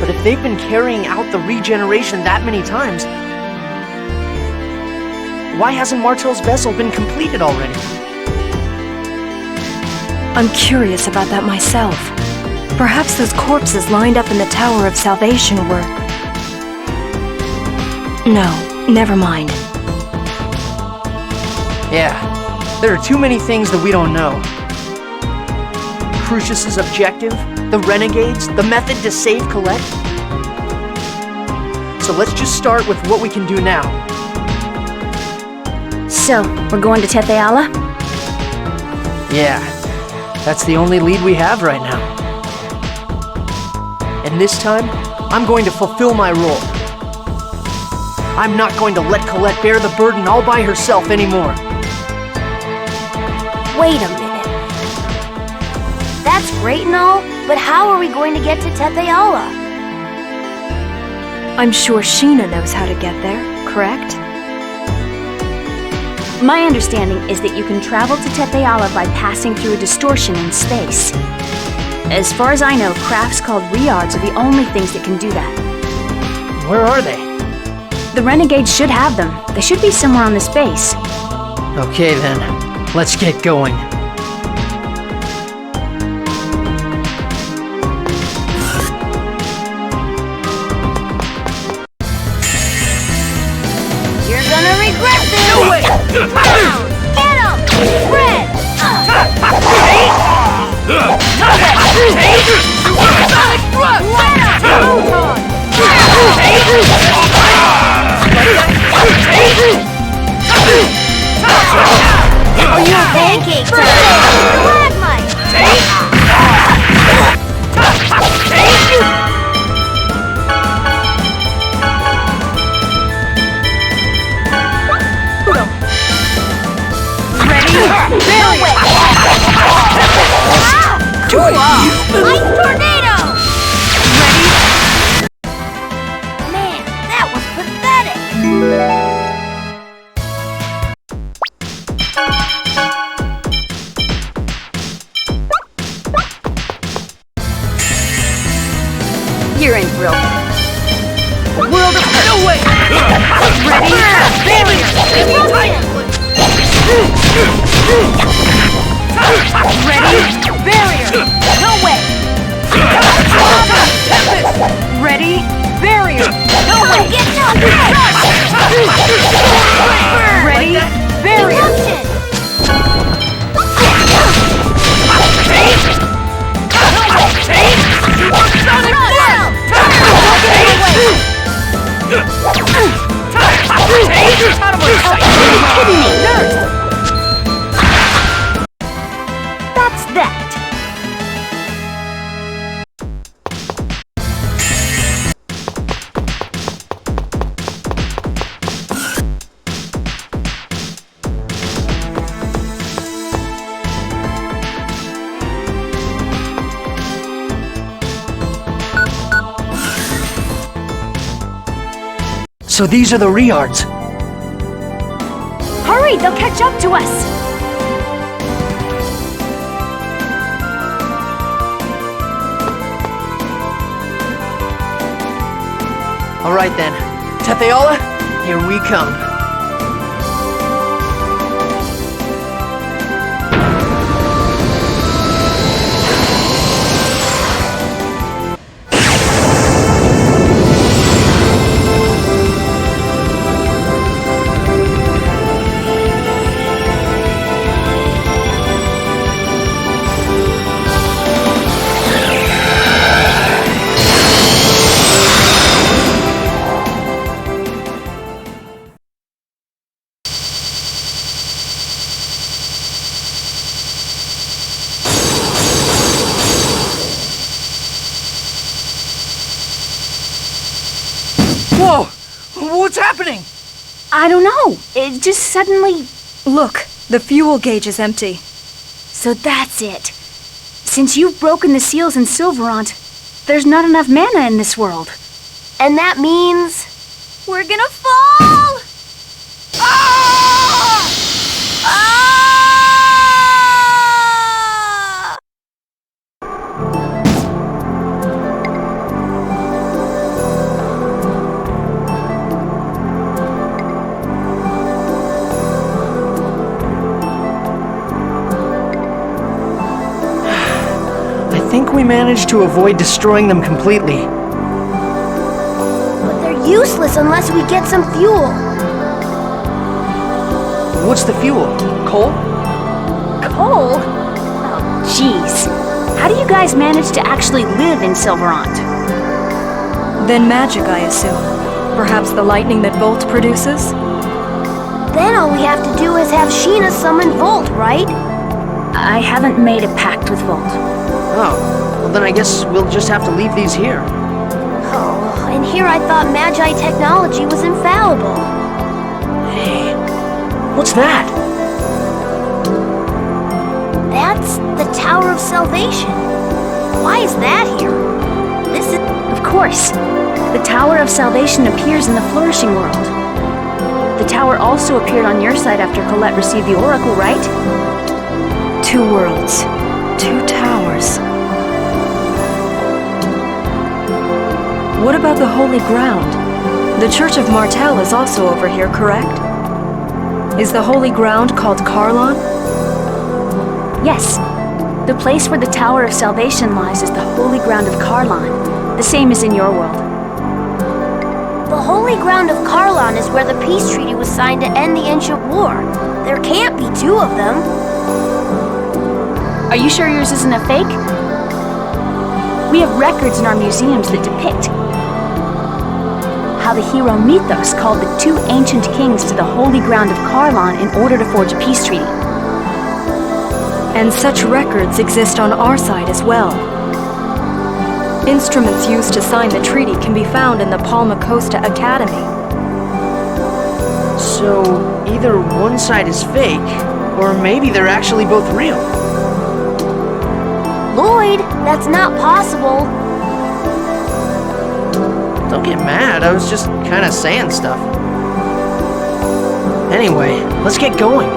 But if they've been carrying out the regeneration that many times, why hasn't Martel's vessel been completed already? I'm curious about that myself. Perhaps those corpses lined up in the Tower of Salvation were... No, never mind. Yeah, there are too many things that we don't know. Crucius's objective, the Renegades, the method to save Colette. So let's just start with what we can do now. So, we're going to Tetheala? Yeah, that's the only lead we have right now. And this time, I'm going to fulfill my role. I'm not going to let Colette bear the burden all by herself anymore. Wait a minute. That's great and all, but how are we going to get to Tetheala? I'm sure Sheena knows how to get there, correct? My understanding is that you can travel to Tetheala by passing through a distortion in space. As far as I know, crafts called Riards are the only things that can do that. Where are they? The Renegades should have them. They should be somewhere on the space. Okay then, let's get going. You're gonna regret this! No way! Down! Get him! Red! Sonic thrust! Proton! Are you a pancake? Stalagmite! Light tornado! Ready? Man, that was pathetic! You're in real. World of Hurt. No way! Ready? Failure! Ready? Barrier! No way! Ready? Barrier! No way! Ready? Barrier! That's that. So these are the Riards. Hurry, they'll catch up to us. All right then. Tetheala, here we come. Whoa! What's happening? I don't know. It just suddenly... Look, the fuel gauge is empty. So that's it. Since you've broken the seals in Silverant, there's not enough mana in this world. And that means... We're gonna fall! Ah! Ah! I think we managed to avoid destroying them completely. But they're useless unless we get some fuel. What's the fuel? Coal? Coal? Oh, jeez. How do you guys manage to actually live in Silverant? Then magic, I assume. Perhaps the lightning that Volt produces? Then all we have to do is have Sheena summon Volt, right? I haven't made a pact with Volt. Oh, well then I guess we'll just have to leave these here. Oh, and here I thought Magi technology was infallible. Hey, what's that? That's the Tower of Salvation. Why is that here? This is... Of course. The Tower of Salvation appears in the Flourishing World. The tower also appeared on your side after Colette received the Oracle, right? 2 worlds. 2 towers. What about the Holy Ground? The Church of Martel is also over here, correct? Is the Holy Ground called Karlon? Yes. The place where the Tower of Salvation lies is the Holy Ground of Karlon, the same as in your world. The Holy Ground of Karlon is where the peace treaty was signed to end the ancient war. There can't be 2 of them. Are you sure yours isn't a fake? We have records in our museums that depict how the hero Mythos called the 2 ancient kings to the Holy Ground of Karlon in order to forge a peace treaty. And such records exist on our side as well. Instruments used to sign the treaty can be found in the Palma Costa Academy. So, either one side is fake, or maybe they're actually both real. Lloyd, that's not possible. Don't get mad, I was just kind of saying stuff. Anyway, let's get going.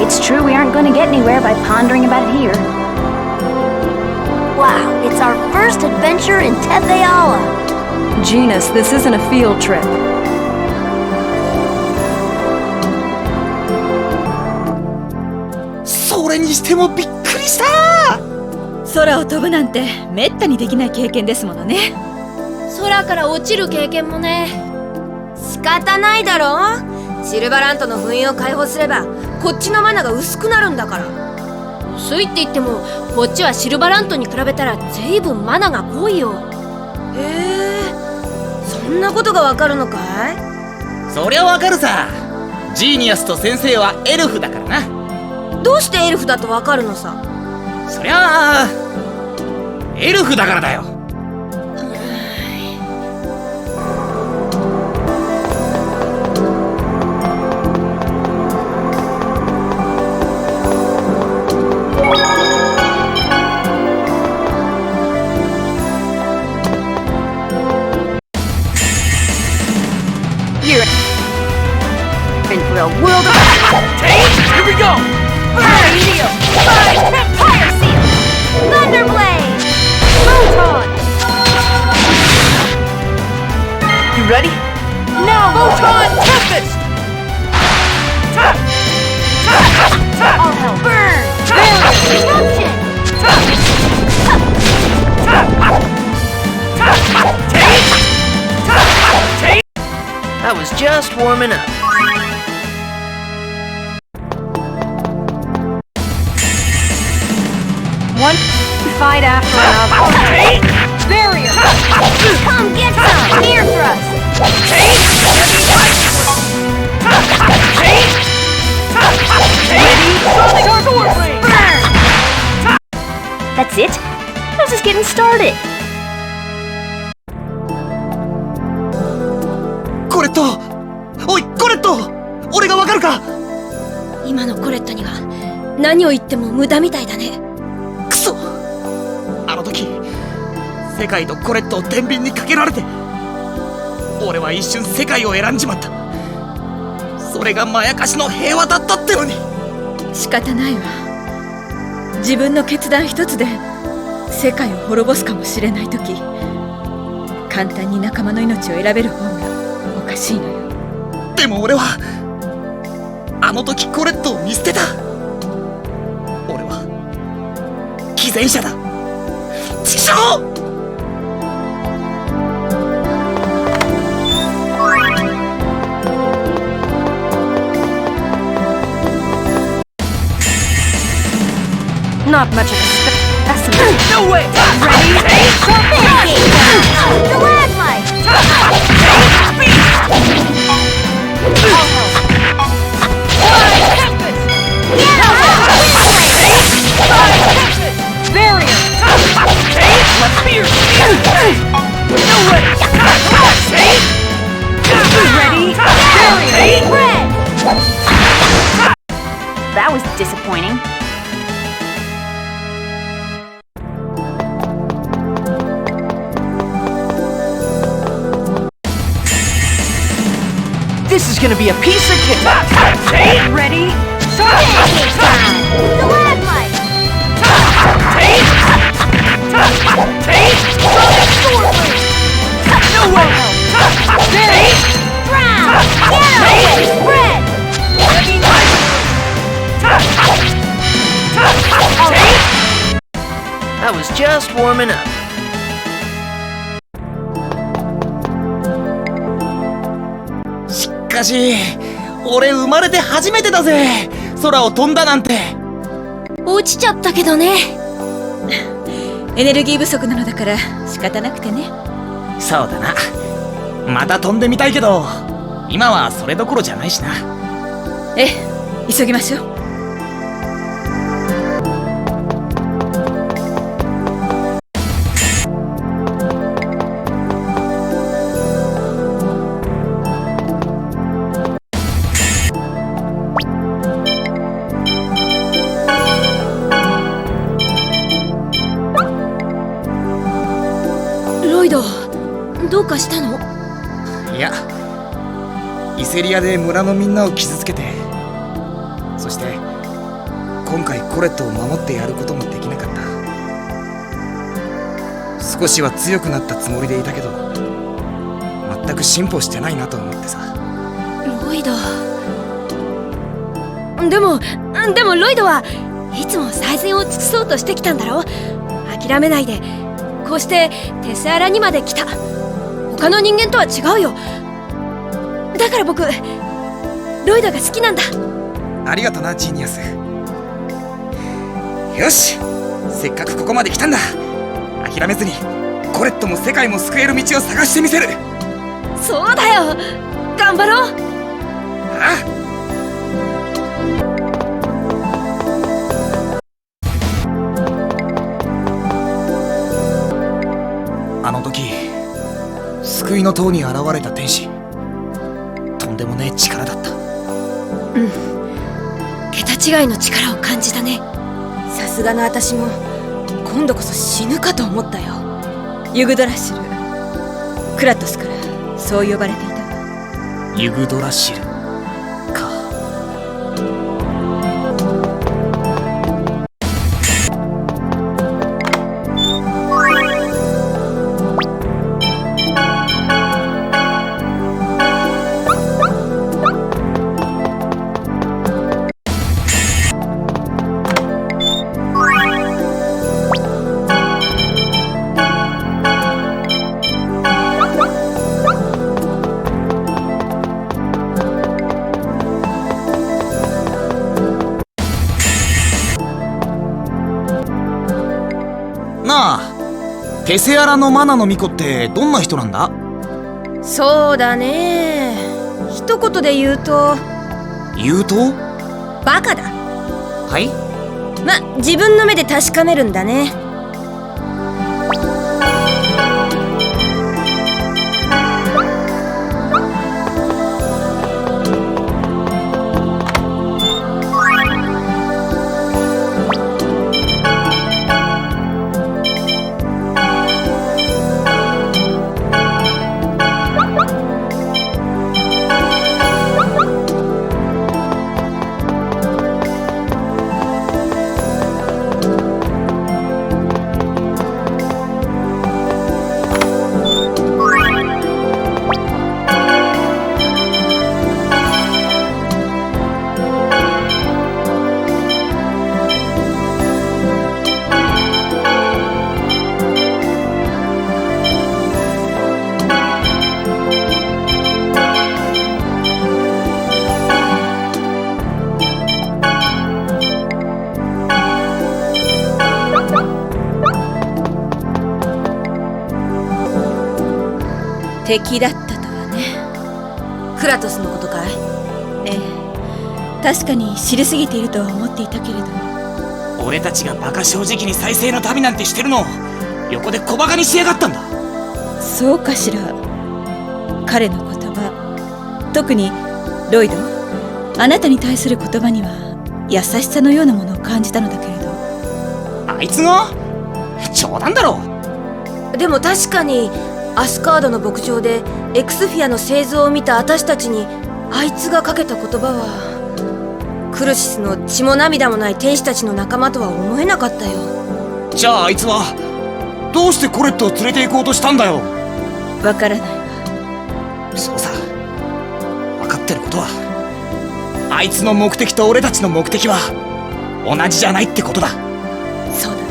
It's true we aren't going to get anywhere by pondering about it here. Wow, it's our first adventure in Tetheala. Genus, this isn't a field trip. れにしてもびっくりした。空を飛ぶなんてめったにできない経験ですものね。空から落ちる経験もね。仕方ないだろ。シルバラントの封印を解放すればこっちのマナが薄くなるんだから。薄いって言ってもこっちはシルバラントに比べたら随分マナが濃いよ。へえ、そんなことがわかるのかい？そりゃわかるさ。ジーニアスと先生はエルフだからな。どうしてエルフだとわかるのさ？そりゃあエルフだからだよ。A world of Here we go! Fire Seal! Fire Seal! Thunderblade! Photon! You ready? Now Photon Tempest! All hell burn! Eruption! That was just warming up. One fight after another. Barrier! Come get some! Ear thrust! Burn! That's it? I was just getting started. コレット、おいコレット、俺がわかるか？今のコレットには何を言っても無駄みたいだね。クソ！あの時世界とコレットを天秤にかけられて、俺は一瞬世界を選んじまった。それがまやかしの平和だったってのに。仕方ないわ。自分の決断一つで世界を滅ぼすかもしれない時、簡単に仲間の命を選べる方がおかしいのよ。でも俺はあの時コレットを見捨てた。俺は偽善者だ。畜生Not much of a specimen. No way! Ready? Stalagmite! Barrier! Let's fear! No way! Ready? Barrier! Red! That was disappointing. This is gonna be a piece of cake! Ready? Stalagmite! Stalagmite! No way! Brown! Yellow! Red! That was just warming up. しかし俺生まれて初めてだぜ、空を飛んだなんて。落ちちゃったけどね。エネルギー不足なのだから仕方なくてね。そうだな。また飛んでみたいけど今はそれどころじゃないしな。ええ、急ぎましょう。ロイド、どうかしたの？いや、イセリアで村のみんなを傷つけて、そして今回コレットを守ってやることもできなかった。少しは強くなったつもりでいたけど全く進歩してないなと思ってさ。ロイド。でもロイドはいつも最善を尽くそうとしてきたんだろ。諦めないでこうしてテセアラにまで来た。他の人間とは違うよ。だから僕ロイドが好きなんだ。ありがとなジーニアス。よし、せっかくここまで来たんだ。諦めずにコレットも世界も救える道を探してみせる。そうだよ、頑張ろう。ああ。あの時救いの塔に現れた天使、とんでもねえ力だった。うん、桁違いの力を感じたね。さすがの私も今度こそ死ぬかと思ったよ。ユグドラッシュル、クラトスからそう呼ばれていたわ。ユグドラシルか。なあ、テセアラのマナの巫女ってどんな人なんだ？そうだね、一言で言うとバカだ。はい？自分の目で確かめるんだね。敵だったとはね。クラトスのことかい？ええ、確かに知りすぎているとは思っていたけれど。俺たちがバカ正直に再生の旅なんてしてるのを横で小バカにしやがったんだ。そうかしら。彼の言葉、特にロイド、あなたに対する言葉には優しさのようなものを感じたのだけれど。あいつが？冗談だろ。でも確かにアスカードの牧場でエクスフィアの製造を見た私たちにあいつがかけた言葉は、クルシスの血も涙もない天使たちの仲間とは思えなかったよ。じゃああいつはどうしてコレットを連れて行こうとしたんだよ。わからないわ。そうさ、分かってることはあいつの目的と俺たちの目的は同じじゃないってことだ。そうだね。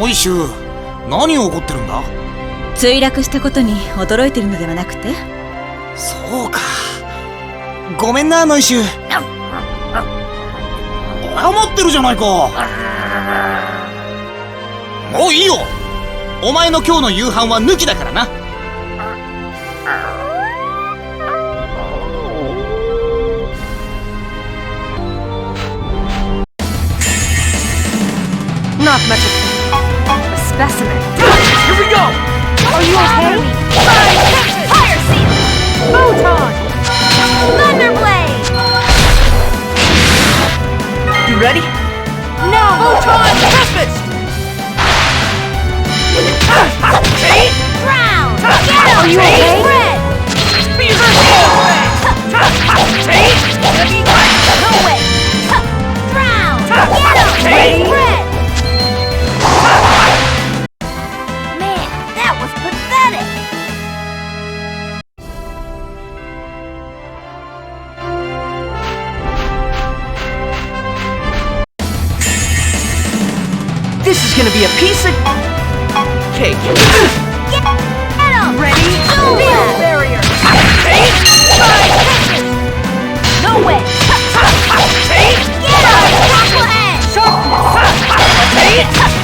おいシュ、何を怒ってるんだ？墜落したことに驚いてるのではなくて？そうか、ごめんなノイシュ。謝ってるじゃないか。もういいよ、お前の今日の夕飯は抜きだからな。Not much of a specimen. Drown! Get him! Are you okay? Red! No way! Drown! Get him! Red! Man, that was pathetic! This is gonna be a piece of cake. Get him! Ready? Field barrier! No way! Get him! Triple edge! Sharpness!